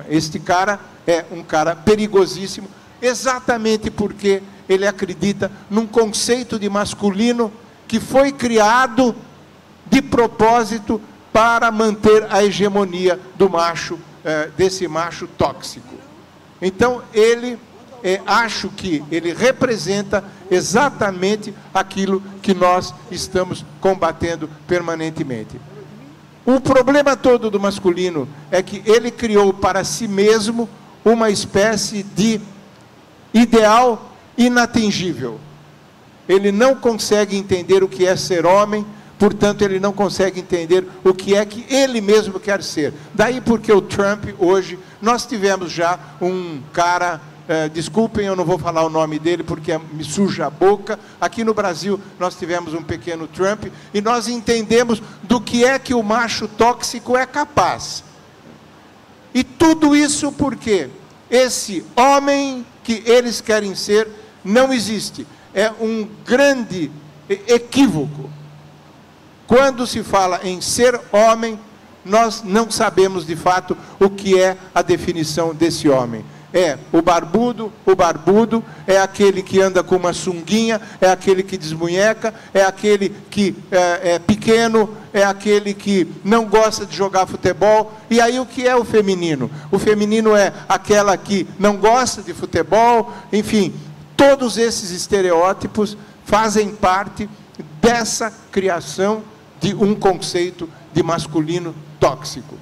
G: Este cara é um cara perigosíssimo, exatamente porque ele acredita num conceito de masculino que foi criado de propósito para manter a hegemonia do macho, desse macho tóxico. Então, acho que ele representa exatamente aquilo que nós estamos combatendo permanentemente. O problema todo do masculino é que ele criou para si mesmo uma espécie de ideal inatingível. Ele não consegue entender o que é ser homem, portanto, ele não consegue entender o que é que ele mesmo quer ser. Daí porque o Trump, hoje, nós tivemos já um cara, desculpem, eu não vou falar o nome dele porque me suja a boca. Aqui no Brasil, nós tivemos um pequeno Trump e nós entendemos do que é que o macho tóxico é capaz. E tudo isso porque esse homem que eles querem ser não existe. É um grande equívoco. Quando se fala em ser homem, nós não sabemos de fato o que é a definição desse homem. É o barbudo é aquele que anda com uma sunguinha, é aquele que desmunheca, é aquele que é pequeno, é aquele que não gosta de jogar futebol. E aí o que é o feminino? O feminino é aquela que não gosta de futebol, enfim, todos esses estereótipos fazem parte dessa criação de um conceito de masculino tóxico.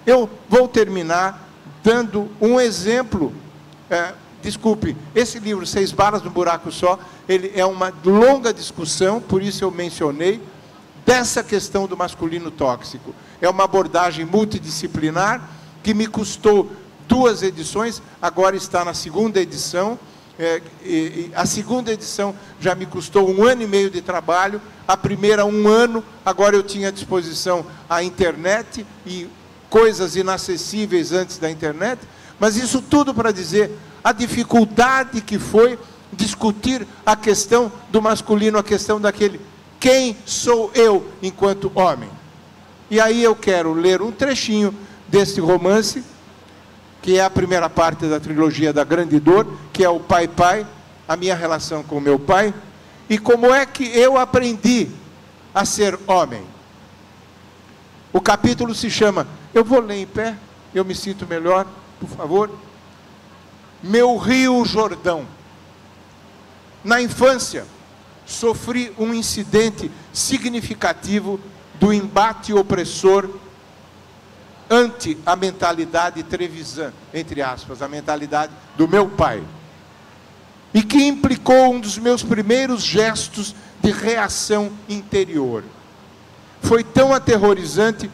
G: Eu vou terminar dando um exemplo. Desculpe, esse livro, 6 Balas no Buraco Só, ele é uma longa discussão, por isso eu mencionei, dessa questão do masculino tóxico. É uma abordagem multidisciplinar, que me custou 2 edições, agora está na 2ª edição. A 2ª edição já me custou 1 ano e meio de trabalho, a primeira 1 ano, agora eu tinha à disposição a internet e coisas inacessíveis antes da internet, mas isso tudo para dizer a dificuldade que foi discutir a questão do masculino, a questão daquele, quem sou eu enquanto homem? E aí eu quero ler um trechinho desse romance, que é a primeira parte da trilogia da Grande Dor, que é o pai-pai, a minha relação com o meu pai, e como é que eu aprendi a ser homem. O capítulo se chama, eu vou ler em pé, eu me sinto melhor, por favor. Meu Rio Jordão. Na infância, sofri um incidente significativo do embate opressor ante a mentalidade Trevisan, entre aspas, a mentalidade do meu pai, e que implicou um dos meus primeiros gestos de reação interior. Foi tão aterrorizante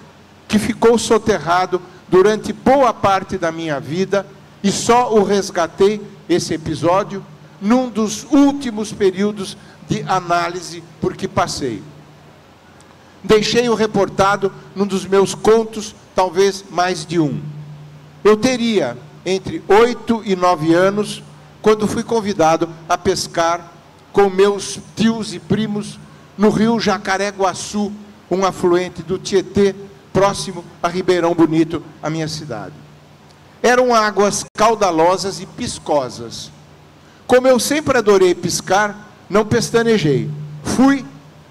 G: que ficou soterrado durante boa parte da minha vida, e só o resgatei, esse episódio, num dos últimos períodos de análise por que passei. Deixei-o reportado num dos meus contos, talvez mais de um. Eu teria entre 8 e 9 anos, quando fui convidado a pescar com meus tios e primos no rio Jacareguaçu, um afluente do Tietê, próximo a Ribeirão Bonito, a minha cidade. Eram águas caudalosas e piscosas. Como eu sempre adorei piscar, não pestanejei. Fui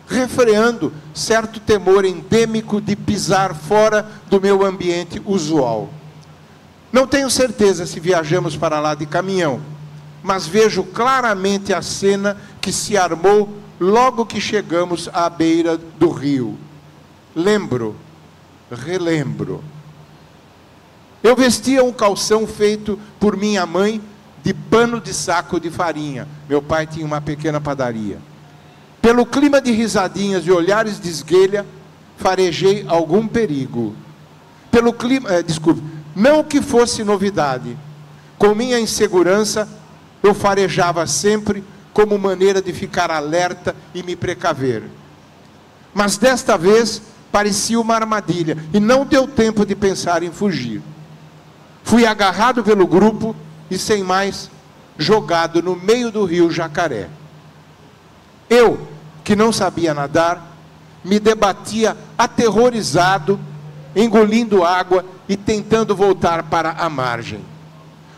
G: refreando certo temor endêmico de pisar fora do meu ambiente usual. Não tenho certeza se viajamos para lá de caminhão, mas vejo claramente a cena que se armou logo que chegamos à beira do rio. Relembro. Eu vestia um calção feito por minha mãe de pano de saco de farinha. Meu pai tinha uma pequena padaria. Pelo clima de risadinhas e olhares de esguelha, farejei algum perigo. pelo clima, não que fosse novidade. Com minha insegurança, eu farejava sempre como maneira de ficar alerta e me precaver. Mas desta vez parecia uma armadilha e não deu tempo de pensar em fugir. Fui agarrado pelo grupo e, sem mais, jogado no meio do rio Jacaré. Eu, que não sabia nadar, me debatia aterrorizado, engolindo água e tentando voltar para a margem.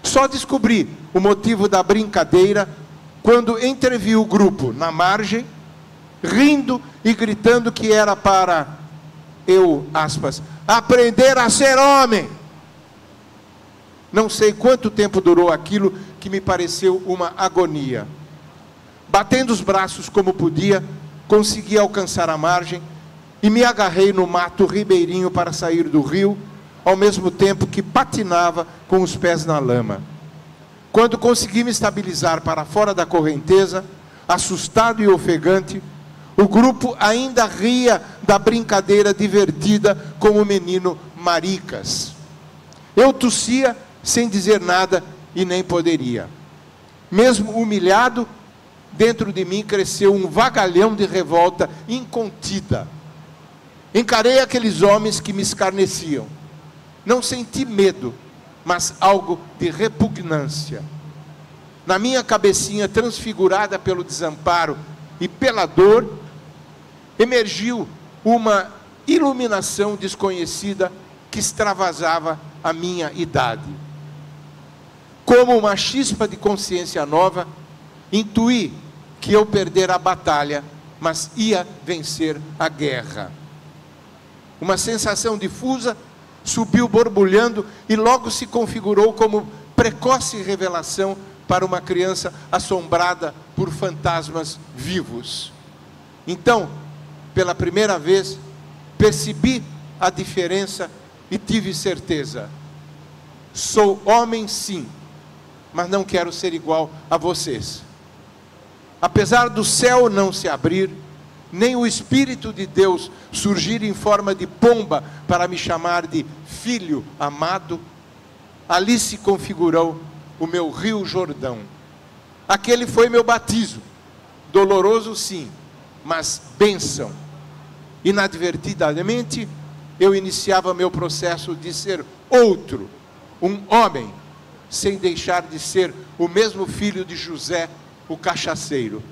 G: Só descobri o motivo da brincadeira quando entrevi o grupo na margem, rindo e gritando que era para eu, aspas, aprender a ser homem. Não sei quanto tempo durou aquilo que me pareceu uma agonia. Batendo os braços como podia, consegui alcançar a margem e me agarrei no mato ribeirinho para sair do rio, ao mesmo tempo que patinava com os pés na lama. Quando consegui me estabilizar para fora da correnteza, assustado e ofegante, o grupo ainda ria da brincadeira divertida com o menino Maricas. Eu tossia sem dizer nada e nem poderia. Mesmo humilhado, dentro de mim cresceu um vagalhão de revolta incontida. Encarei aqueles homens que me escarneciam. Não senti medo, mas algo de repugnância. Na minha cabecinha transfigurada pelo desamparo e pela dor, emergiu uma iluminação desconhecida que extravasava a minha idade. Como uma chispa de consciência nova, intuí que eu perdera a batalha, mas ia vencer a guerra. Uma sensação difusa subiu borbulhando e logo se configurou como precoce revelação para uma criança assombrada por fantasmas vivos. Então, pela primeira vez, percebi a diferença e tive certeza. Sou homem, sim, mas não quero ser igual a vocês. Apesar do céu não se abrir, nem o Espírito de Deus surgir em forma de pomba para me chamar de filho amado, ali se configurou o meu Rio Jordão. Aquele foi meu batismo, doloroso sim, mas bênção. Inadvertidamente, eu iniciava meu processo de ser outro, um homem, sem deixar de ser o mesmo filho de José, o cachaceiro.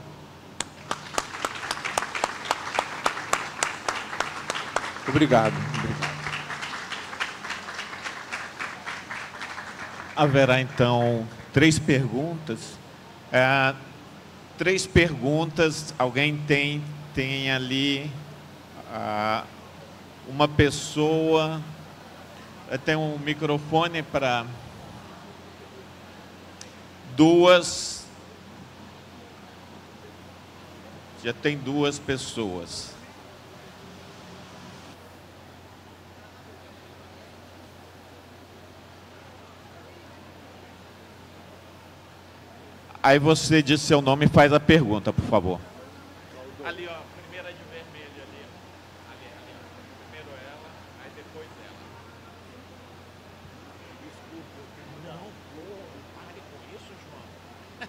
G: Obrigado.
F: Haverá então 3 perguntas. 3 perguntas. Alguém tem ali uma pessoa. Tem um microfone para 2. Já tem 2 pessoas. Aí você diz seu nome e faz a pergunta, por favor. Ali, ó, primeira de vermelho ali. Ali. Primeiro ela, aí depois ela. Desculpa. Não, pare com isso, João.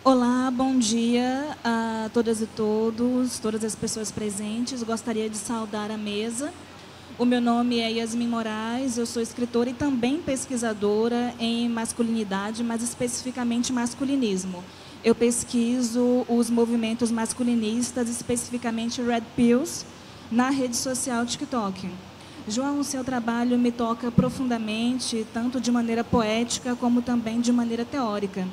I: Olá, bom dia a todas e todos, todas as pessoas presentes. Gostaria de saudar a mesa. O meu nome é Yasmin Moraes, eu sou escritora e também pesquisadora em masculinidade, mas especificamente masculinismo. Eu pesquiso os movimentos masculinistas, especificamente Red Pills, na rede social TikTok. João, o seu trabalho me toca profundamente, tanto de maneira poética como também de maneira teórica.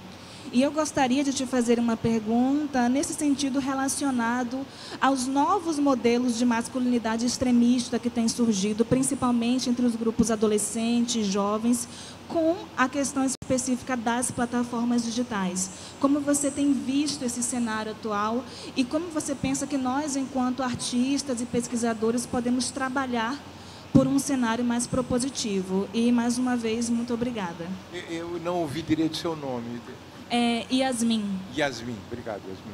I: E eu gostaria de te fazer uma pergunta nesse sentido relacionado aos novos modelos de masculinidade extremista que têm surgido, principalmente entre os grupos adolescentes, jovens, com a questão específica das plataformas digitais. Como você tem visto esse cenário atual e como você pensa que nós, enquanto artistas e pesquisadores, podemos trabalhar por um cenário mais propositivo? E, mais uma vez, muito obrigada.
G: Eu não ouvi direito o seu nome.
I: Yasmin.
G: Yasmin, obrigado, Yasmin.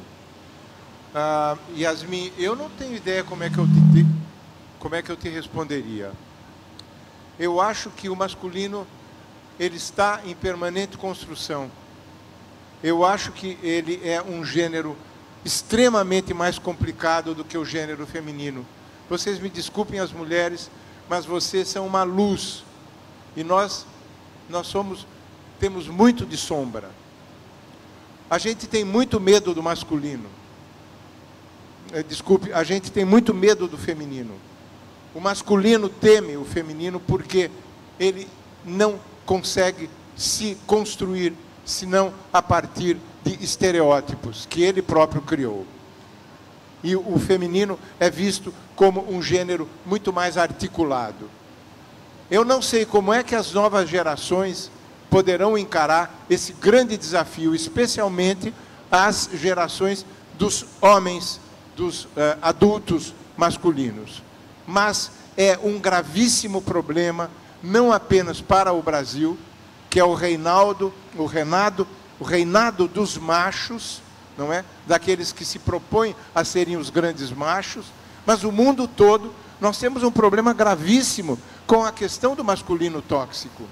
G: Yasmin, eu não tenho ideia como é que eu te responderia. Eu acho que o masculino ele está em permanente construção. Eu acho que ele é um gênero extremamente mais complicado do que o gênero feminino. Vocês me desculpem as mulheres, mas vocês são uma luz. E nós temos muito de sombra. A gente tem muito medo do masculino. Desculpe, a gente tem muito medo do feminino. O masculino teme o feminino porque ele não consegue se construir, senão a partir de estereótipos que ele próprio criou. E o feminino é visto como um gênero muito mais articulado. Eu não sei como é que as novas gerações poderão encarar esse grande desafio, especialmente as gerações dos homens, dos adultos masculinos. Mas é um gravíssimo problema, não apenas para o Brasil, que é o reinado dos machos, não é? Daqueles que se propõem a serem os grandes machos, mas o mundo todo. Nós temos um problema gravíssimo com a questão do masculino tóxico.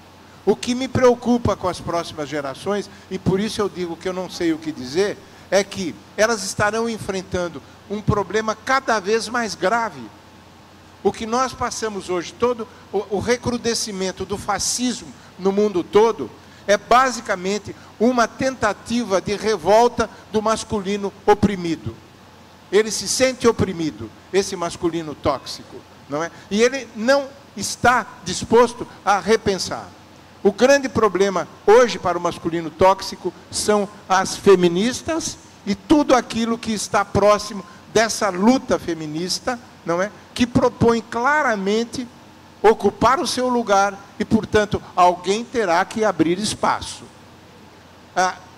G: O que me preocupa com as próximas gerações, e por isso eu digo que eu não sei o que dizer, é que elas estarão enfrentando um problema cada vez mais grave. O que nós passamos hoje, todo o recrudescimento do fascismo no mundo todo, é basicamente uma tentativa de revolta do masculino oprimido. Ele se sente oprimido, esse masculino tóxico, não é? E ele não está disposto a repensar. O grande problema hoje para o masculino tóxico são as feministas e tudo aquilo que está próximo dessa luta feminista, não é? Que propõe claramente ocupar o seu lugar e, portanto, alguém terá que abrir espaço.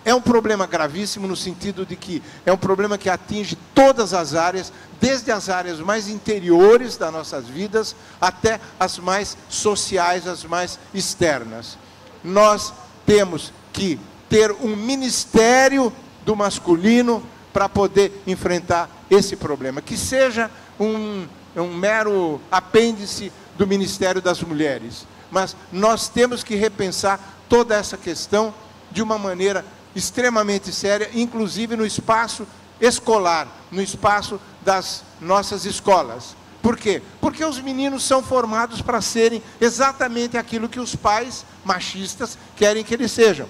G: É um problema gravíssimo no sentido de que é um problema que atinge todas as áreas, desde as áreas mais interiores das nossas vidas até as mais sociais, as mais externas. Nós temos que ter um ministério do masculino para poder enfrentar esse problema, que seja um mero apêndice do Ministério das Mulheres. Mas nós temos que repensar toda essa questão de uma maneira extremamente séria, inclusive no espaço escolar, no espaço das nossas escolas. Por quê? Porque os meninos são formados para serem exatamente aquilo que os pais machistas querem que eles sejam.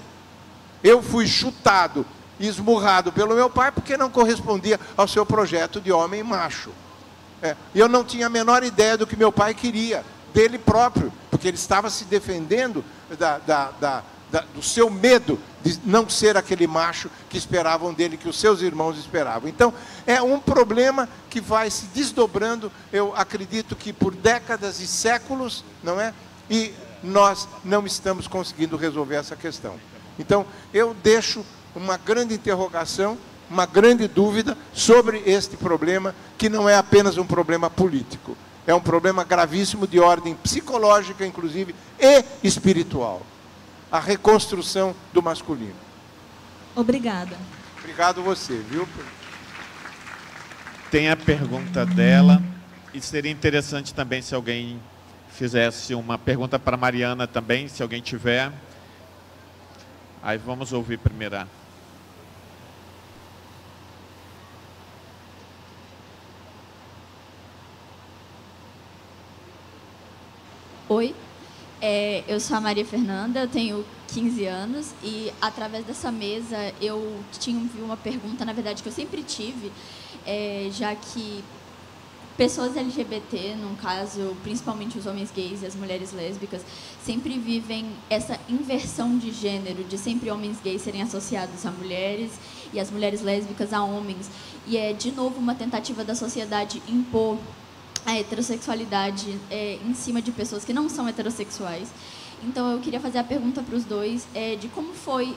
G: Eu fui chutado e esmurrado pelo meu pai porque não correspondia ao seu projeto de homem macho. E eu não tinha a menor ideia do que meu pai queria, dele próprio, porque ele estava se defendendo do seu medo de não ser aquele macho que esperavam dele, que os seus irmãos esperavam. Então, é um problema que vai se desdobrando, eu acredito que por décadas e séculos, não é? E nós não estamos conseguindo resolver essa questão. Então, eu deixo uma grande interrogação, uma grande dúvida sobre este problema, que não é apenas um problema político. É um problema gravíssimo de ordem psicológica, inclusive, e espiritual. A reconstrução do masculino.
I: Obrigada.
G: Obrigado você, viu?
F: Tem a pergunta dela, e seria interessante também se alguém fizesse uma pergunta para a Mariana também, se alguém tiver. Aí vamos ouvir primeiro.
J: Oi, eu sou a Maria Fernanda, eu tenho 15 anos e através dessa mesa eu tive uma pergunta, na verdade, que eu sempre tive, já que pessoas LGBT, no caso, principalmente os homens gays e as mulheres lésbicas, sempre vivem essa inversão de gênero, de sempre homens gays serem associados a mulheres e as mulheres lésbicas a homens. E é, de novo, uma tentativa da sociedade impor a heterossexualidade em cima de pessoas que não são heterossexuais. Então, eu queria fazer a pergunta para os dois, de como foi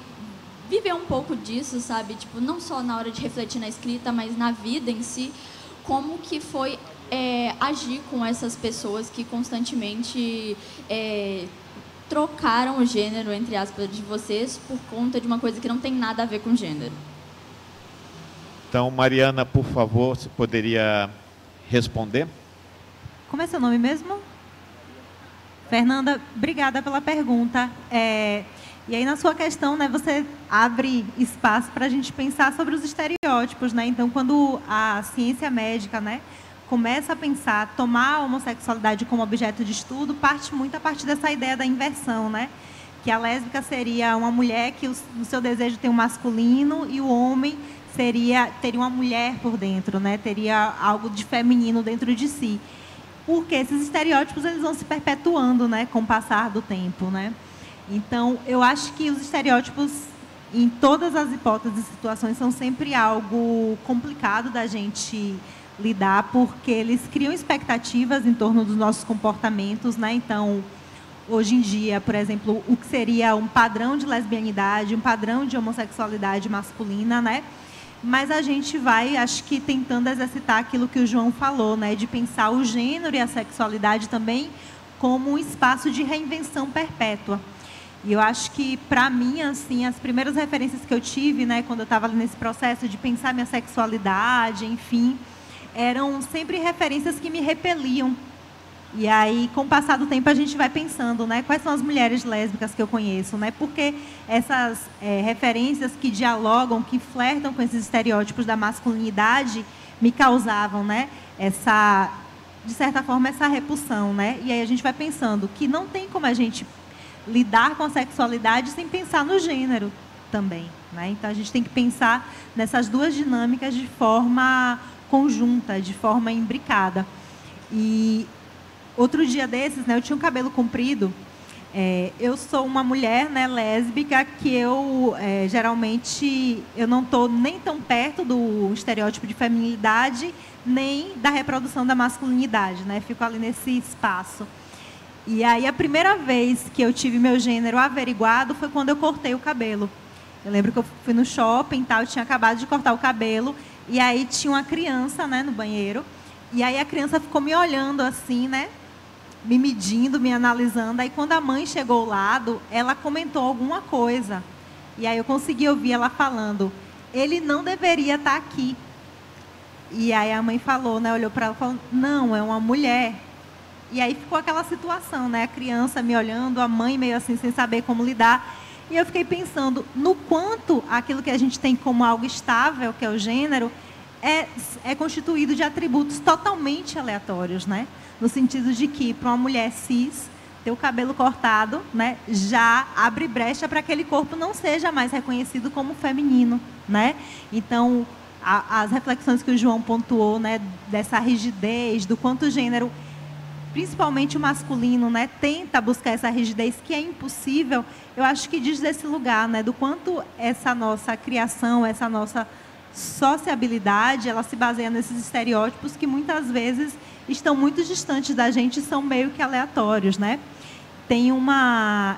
J: viver um pouco disso, sabe? Tipo, não só na hora de refletir na escrita, mas na vida em si. Como que foi agir com essas pessoas que constantemente trocaram o gênero, entre aspas, de vocês por conta de uma coisa que não tem nada a ver com gênero?
F: Então, Mariana, por favor, você poderia responder?
H: Como é seu nome mesmo? Fernanda, obrigada pela pergunta. E aí, na sua questão, né, você abre espaço para a gente pensar sobre os estereótipos, né? Então, quando a ciência médica, né, começa a pensar, tomar a homossexualidade como objeto de estudo, parte muito a partir dessa ideia da inversão, né? Que a lésbica seria uma mulher que no seu desejo tem um masculino e o homem teria uma mulher por dentro, né? Teria algo de feminino dentro de si. Porque esses estereótipos eles vão se perpetuando, né, com o passar do tempo, né? Então, eu acho que os estereótipos, em todas as hipóteses e situações, são sempre algo complicado da gente lidar, porque eles criam expectativas em torno dos nossos comportamentos, né? Então, hoje em dia, por exemplo, o que seria um padrão de lesbianidade, um padrão de homossexualidade masculina, né? Mas a gente vai, acho que, tentando exercitar aquilo que o João falou, né? De pensar o gênero e a sexualidade também como um espaço de reinvenção perpétua. E eu acho que, para mim, assim, as primeiras referências que eu tive, né, quando eu estava ali nesse processo de pensar minha sexualidade, enfim, eram sempre referências que me repeliam. E aí, com o passar do tempo, a gente vai pensando, né, quais são as mulheres lésbicas que eu conheço, né, porque essas referências que dialogam, que flertam com esses estereótipos da masculinidade, me causavam, né, de certa forma, essa repulsão, né. E aí a gente vai pensando que não tem como a gente lidar com a sexualidade sem pensar no gênero também, né? Então, a gente tem que pensar nessas duas dinâmicas de forma conjunta, de forma imbricada. E outro dia desses, né, eu tinha um cabelo comprido. Eu sou uma mulher, né, lésbica, que geralmente eu não estou nem tão perto do estereótipo de feminilidade, nem da reprodução da masculinidade, né? Fico ali nesse espaço. E aí, a primeira vez que eu tive meu gênero averiguado foi quando eu cortei o cabelo. Eu lembro que eu fui no shopping, tal, eu tinha acabado de cortar o cabelo, e aí tinha uma criança, né, no banheiro, e aí a criança ficou me olhando assim, né, me medindo, me analisando. Aí, quando a mãe chegou ao lado, ela comentou alguma coisa. E aí eu consegui ouvir ela falando, ele não deveria estar aqui. E aí a mãe falou, né, olhou para ela e falou, não, é uma mulher. E aí ficou aquela situação, né? A criança me olhando, a mãe meio assim, sem saber como lidar. E eu fiquei pensando no quanto aquilo que a gente tem como algo estável, que é o gênero, é constituído de atributos totalmente aleatórios, né? No sentido de que, para uma mulher cis, ter o cabelo cortado, né, já abre brecha para que aquele corpo não seja mais reconhecido como feminino, né? Então, as reflexões que o João pontuou, né, dessa rigidez, do quanto o gênero, principalmente o masculino, né, tenta buscar essa rigidez que é impossível, eu acho que diz desse lugar, né, do quanto essa nossa criação, essa nossa sociabilidade, ela se baseia nesses estereótipos que muitas vezes estão muito distantes da gente e são meio que aleatórios, né? Tem uma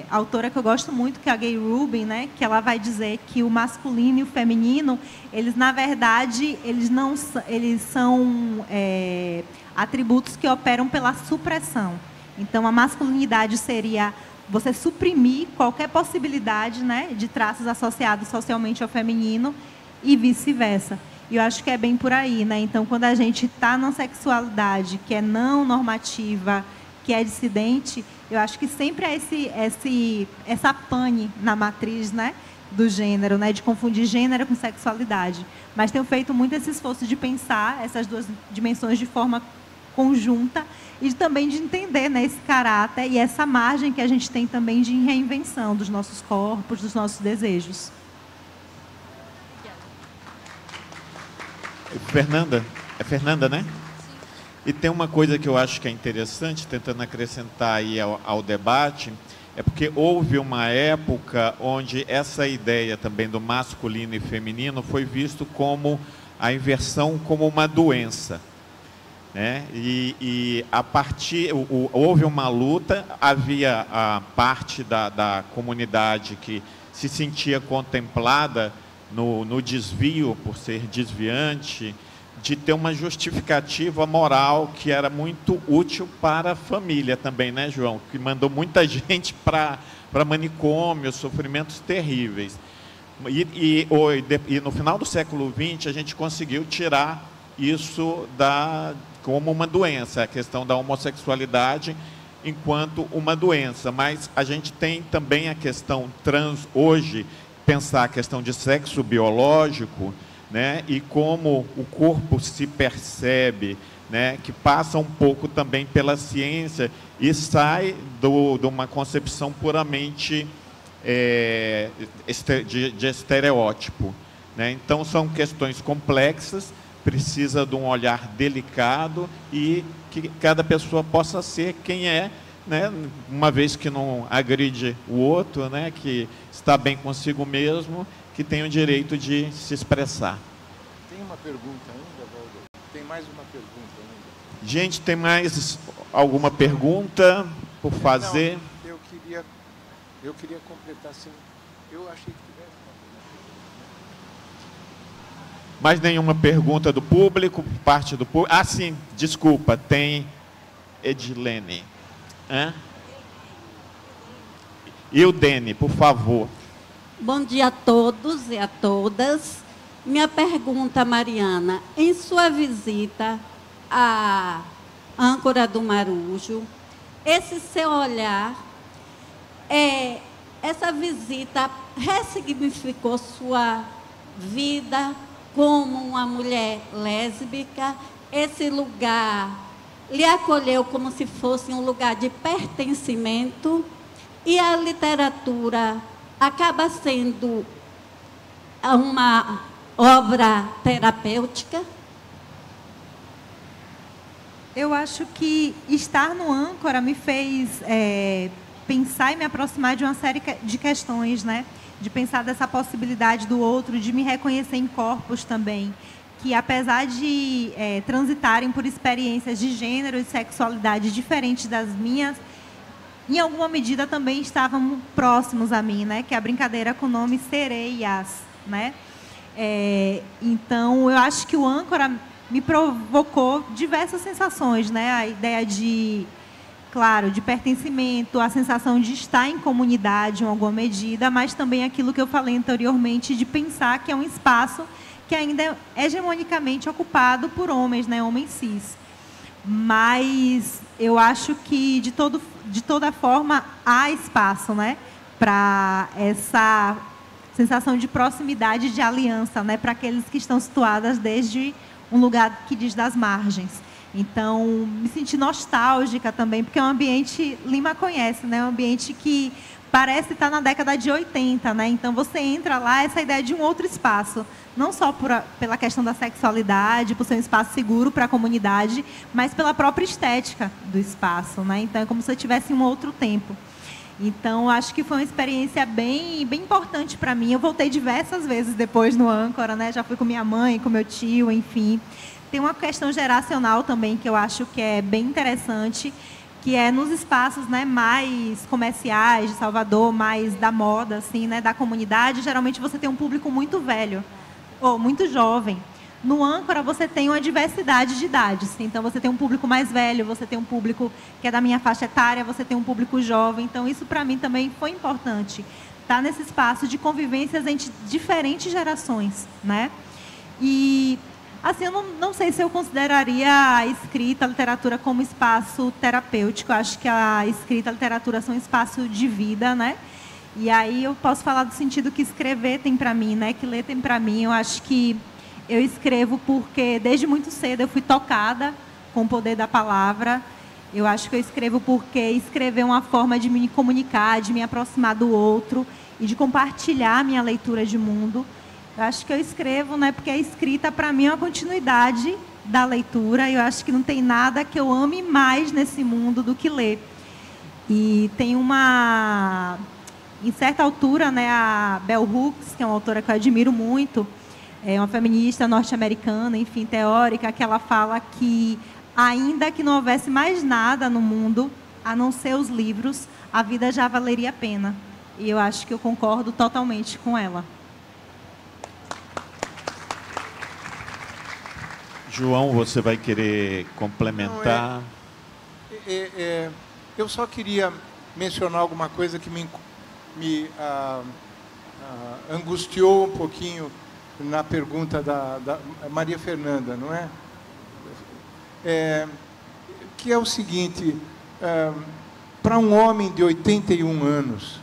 H: autora que eu gosto muito, que é a Gay Rubin, né, que ela vai dizer que o masculino e o feminino, eles, na verdade, eles são atributos que operam pela supressão. Então, a masculinidade seria você suprimir qualquer possibilidade, né, de traços associados socialmente ao feminino e vice-versa. E eu acho que é bem por aí, né? Então, quando a gente está numa sexualidade que é não normativa, que é dissidente, eu acho que sempre há essa pane na matriz, né, do gênero, né, de confundir gênero com sexualidade. Mas tenho feito muito esse esforço de pensar essas duas dimensões de forma conjunta e também de entender, né, esse caráter e essa margem que a gente tem também de reinvenção dos nossos corpos, dos nossos desejos.
F: Fernanda, é Fernanda, né? Sim. E tem uma coisa que eu acho que é interessante, tentando acrescentar aí ao debate, é porque houve uma época onde essa ideia também do masculino e feminino foi visto como a inversão como uma doença, né? E a partir houve uma luta, havia a parte da comunidade que se sentia contemplada no desvio, por ser desviante, de ter uma justificativa moral que era muito útil para a família também, né, João? Que mandou muita gente para manicômios, sofrimentos terríveis. E no final do século XX, a gente conseguiu tirar isso como uma doença, a questão da homossexualidade enquanto uma doença. Mas a gente tem também a questão trans hoje, pensar a questão de sexo biológico, né, e como o corpo se percebe, né, que passa um pouco também pela ciência e sai de uma concepção puramente de estereótipo, né? Então, são questões complexas, precisa de um olhar delicado e que cada pessoa possa ser quem é, né, uma vez que não agride o outro, né, que está bem consigo mesmo, que tem o direito de se expressar.
G: Tem uma pergunta ainda, Waldo? Tem mais uma pergunta ainda?
F: Gente, tem mais alguma pergunta por fazer?
G: Não, eu queria completar, assim, eu achei que tivesse uma pergunta.
F: Mais nenhuma pergunta do público, por parte do público? Ah, sim, desculpa, tem Edilene. E o Dene, por favor.
K: Bom dia a todos e a todas. Minha pergunta, Mariana, em sua visita à âncora do Marujo, esse seu olhar, essa visita ressignificou sua vida como uma mulher lésbica? Esse lugar lhe acolheu como se fosse um lugar de pertencimento? E a literatura acaba sendo uma obra terapêutica?
H: Eu acho que estar no âncora me fez pensar e me aproximar de uma série de questões, né? De pensar dessa possibilidade do outro, de me reconhecer em corpos também, que apesar de transitarem por experiências de gênero e sexualidade diferentes das minhas, em alguma medida também estavam próximos a mim, né? Que é a brincadeira com o nome Sereias, né? Então, eu acho que o âncora me provocou diversas sensações, né? A ideia de, claro, de pertencimento, a sensação de estar em comunidade em alguma medida, mas também aquilo que eu falei anteriormente, de pensar que é um espaço que ainda é hegemonicamente ocupado por homens, né? Homens cis. Mas eu acho que, de toda forma, há espaço, né? Para essa sensação de proximidade, de aliança, né? Para aqueles que estão situadas desde um lugar que diz das margens. Então, me senti nostálgica também, porque é um ambiente, Lima conhece, né? Um ambiente que parece estar na década de 80, né? Então, você entra lá, essa ideia de um outro espaço, não só pela questão da sexualidade, por ser um espaço seguro para a comunidade, mas pela própria estética do espaço, né? Então, é como se eu tivesse um outro tempo. Então, acho que foi uma experiência bem importante para mim. Eu voltei diversas vezes depois no âncora, né? Já fui com minha mãe, com meu tio, enfim. Tem uma questão geracional também que eu acho que é bem interessante, que é nos espaços, né, mais comerciais de Salvador, mais da moda, assim, né, da comunidade. Geralmente você tem um público muito velho ou muito jovem. No âncora você tem uma diversidade de idades. Então você tem um público mais velho, você tem um público que é da minha faixa etária, você tem um público jovem. Então isso para mim também foi importante, estar nesse espaço de convivências entre diferentes gerações, né? E assim, eu não sei se eu consideraria a escrita, a literatura como espaço terapêutico. Eu acho que a escrita, a literatura são um espaço de vida, né? E aí eu posso falar do sentido que escrever tem para mim, né? Que ler tem para mim. Eu acho que eu escrevo porque desde muito cedo eu fui tocada com o poder da palavra. Eu acho que eu escrevo porque escrever é uma forma de me comunicar, de me aproximar do outro e de compartilhar a minha leitura de mundo. Eu acho que eu escrevo, né, porque a escrita, para mim, é uma continuidade da leitura. Eu acho que não tem nada que eu ame mais nesse mundo do que ler. E tem uma... Em certa altura, né, a Bell Hooks, que é uma autora que eu admiro muito, é uma feminista norte-americana, enfim, teórica, que ela fala que, ainda que não houvesse mais nada no mundo, a não ser os livros, a vida já valeria a pena. E eu acho que eu concordo totalmente com ela.
F: João, você vai querer complementar?
G: Eu só queria mencionar alguma coisa que me angustiou um pouquinho na pergunta da Maria Fernanda, não é? Que é o seguinte, para um homem de 81 anos,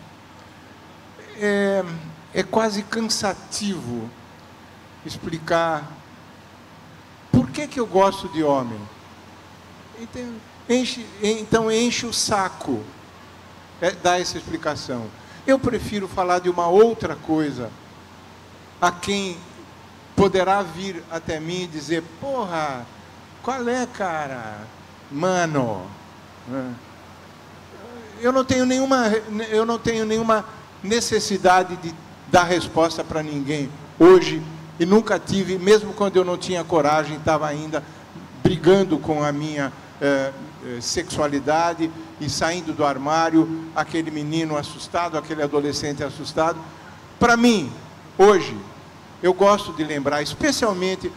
G: é quase cansativo explicar por que eu gosto de homem. Então enche o saco dar essa explicação. Eu prefiro falar de uma outra coisa, a quem poderá vir até mim e dizer, porra, qual é, cara? Mano, eu não tenho nenhuma necessidade de dar resposta para ninguém hoje, e nunca tive, mesmo quando eu não tinha coragem, estava ainda brigando com a minha sexualidade e saindo do armário, aquele menino assustado, aquele adolescente assustado. Para mim, hoje, eu gosto de lembrar, especialmente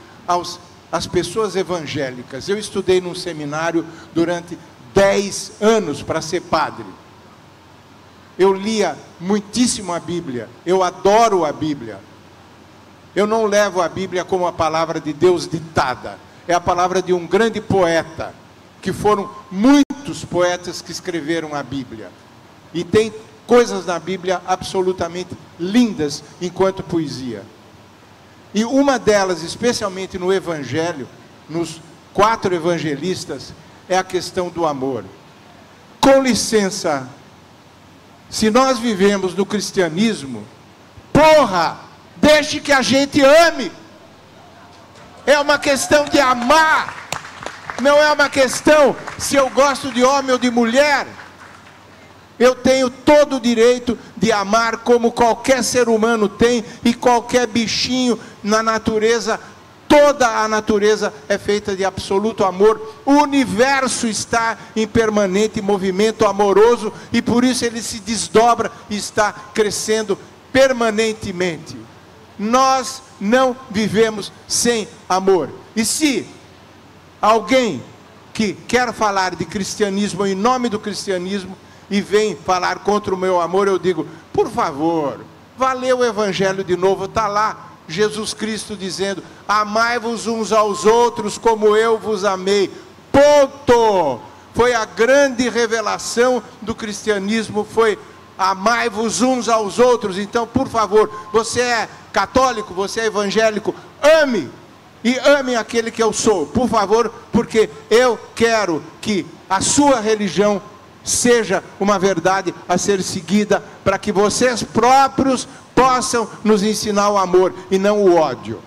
G: às pessoas evangélicas. Eu estudei num seminário durante 10 anos para ser padre. Eu lia muitíssimo a Bíblia, eu adoro a Bíblia. Eu não levo a Bíblia como a palavra de Deus ditada, é a palavra de um grande poeta, que foram muitos poetas que escreveram a Bíblia. E tem coisas na Bíblia absolutamente lindas enquanto poesia. E uma delas, especialmente no Evangelho, nos 4 evangelistas, é a questão do amor. Com licença, se nós vivemos no cristianismo, porra! Deixe que a gente ame. É uma questão de amar. Não é uma questão se eu gosto de homem ou de mulher. Eu tenho todo o direito de amar como qualquer ser humano tem e qualquer bichinho na natureza. Toda a natureza é feita de absoluto amor. O universo está em permanente movimento amoroso e por isso ele se desdobra e está crescendo permanentemente. Nós não vivemos sem amor. E se alguém que quer falar de cristianismo em nome do cristianismo e vem falar contra o meu amor, eu digo, por favor, vá ler o Evangelho de novo, está lá Jesus Cristo dizendo, amai-vos uns aos outros como eu vos amei. Ponto! Foi a grande revelação do cristianismo, foi amai-vos uns aos outros. Então, por favor, você é católico, você é evangélico, ame, e ame aquele que eu sou, por favor, porque eu quero que a sua religião seja uma verdade a ser seguida, para que vocês próprios possam nos ensinar o amor e não o ódio.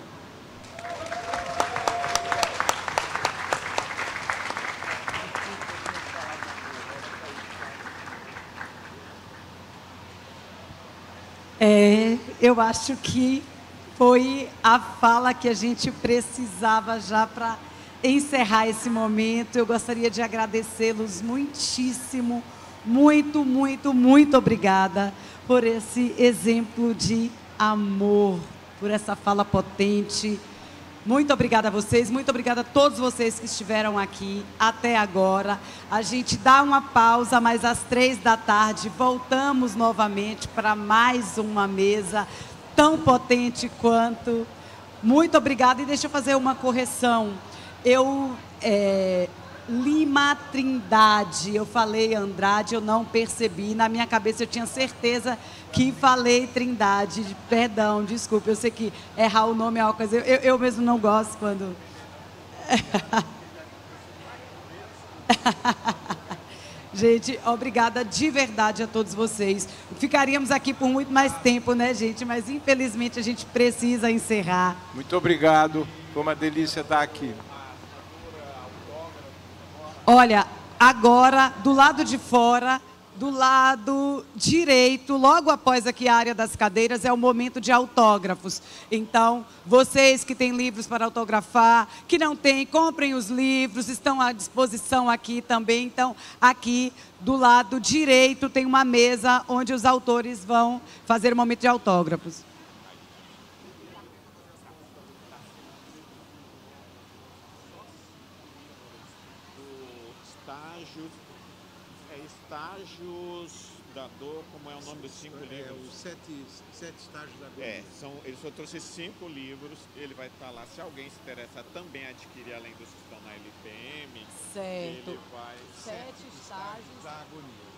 E: Eu acho que foi a fala que a gente precisava já para encerrar esse momento. Eu gostaria de agradecê-los muitíssimo, muito, muito, muito obrigada por esse exemplo de amor, por essa fala potente. Muito obrigada a vocês, muito obrigada a todos vocês que estiveram aqui até agora. A gente dá uma pausa, mas às 3 da tarde voltamos novamente para mais uma mesa tão potente quanto. Muito obrigada. E deixa eu fazer uma correção. Lima Trindade, eu falei Andrade, eu não percebi, na minha cabeça eu tinha certeza que falei Trindade, perdão, desculpa, eu sei que errar o nome é uma coisa, eu mesmo não gosto quando... Gente, obrigada de verdade a todos vocês. Ficaríamos aqui por muito mais tempo, né, gente? Mas infelizmente a gente precisa encerrar.
G: Muito obrigado, foi uma delícia estar aqui.
E: Olha, agora, do lado de fora, do lado direito, logo após aqui a área das cadeiras, é o momento de autógrafos. Então, vocês que têm livros para autografar, que não têm, comprem os livros, estão à disposição aqui também. Então, aqui do lado direito tem uma mesa onde os autores vão fazer o momento de autógrafos.
F: Estágios da dor, como é o nome dos 5 livros?
L: Os sete estágios da dor.
F: Ele só trouxe 5 livros, ele vai estar lá, se alguém se interessar também adquirir, além dos que estão na LPM.
E: Certo.
F: Ele vai...
E: 7 estágios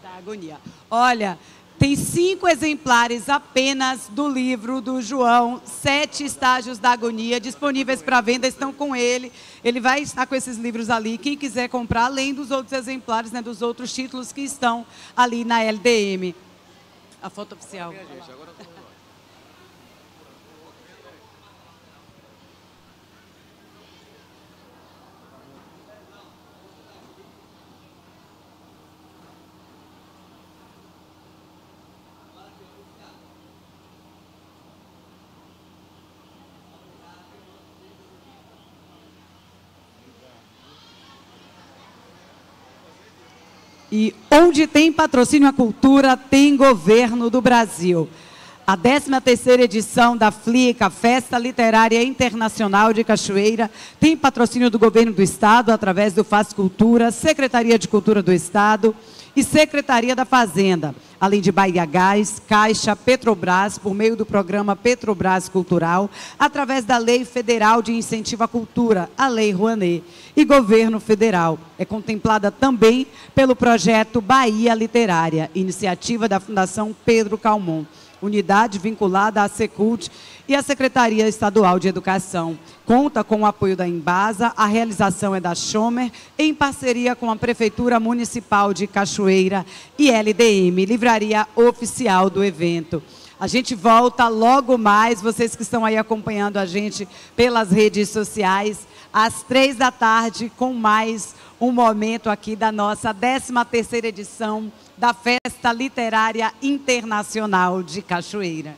F: da
E: agonia. Olha, tem 5 exemplares apenas do livro do João, 7 estágios da agonia, disponíveis para venda, estão com ele. Ele vai estar com esses livros ali. Quem quiser comprar, além dos outros exemplares, né, dos outros títulos que estão ali na LDM. A foto oficial. E onde tem patrocínio à cultura, tem governo do Brasil. A 13ª edição da FLICA, Festa Literária Internacional de Cachoeira, tem patrocínio do Governo do Estado, através do Faz Cultura, Secretaria de Cultura do Estado e Secretaria da Fazenda, além de Bahia Gás, Caixa, Petrobras, por meio do programa Petrobras Cultural, através da Lei Federal de Incentivo à Cultura, a Lei Rouanet, e Governo Federal. É contemplada também pelo projeto Bahia Literária, iniciativa da Fundação Pedro Calmon, unidade vinculada à Secult e à Secretaria Estadual de Educação. Conta com o apoio da Embasa, a realização é da Schomer, em parceria com a Prefeitura Municipal de Cachoeira e LDM, livraria oficial do evento. A gente volta logo mais, vocês que estão aí acompanhando a gente pelas redes sociais, às 3 da tarde, com mais um momento aqui da nossa 13ª edição da Festa Literária Internacional de Cachoeira.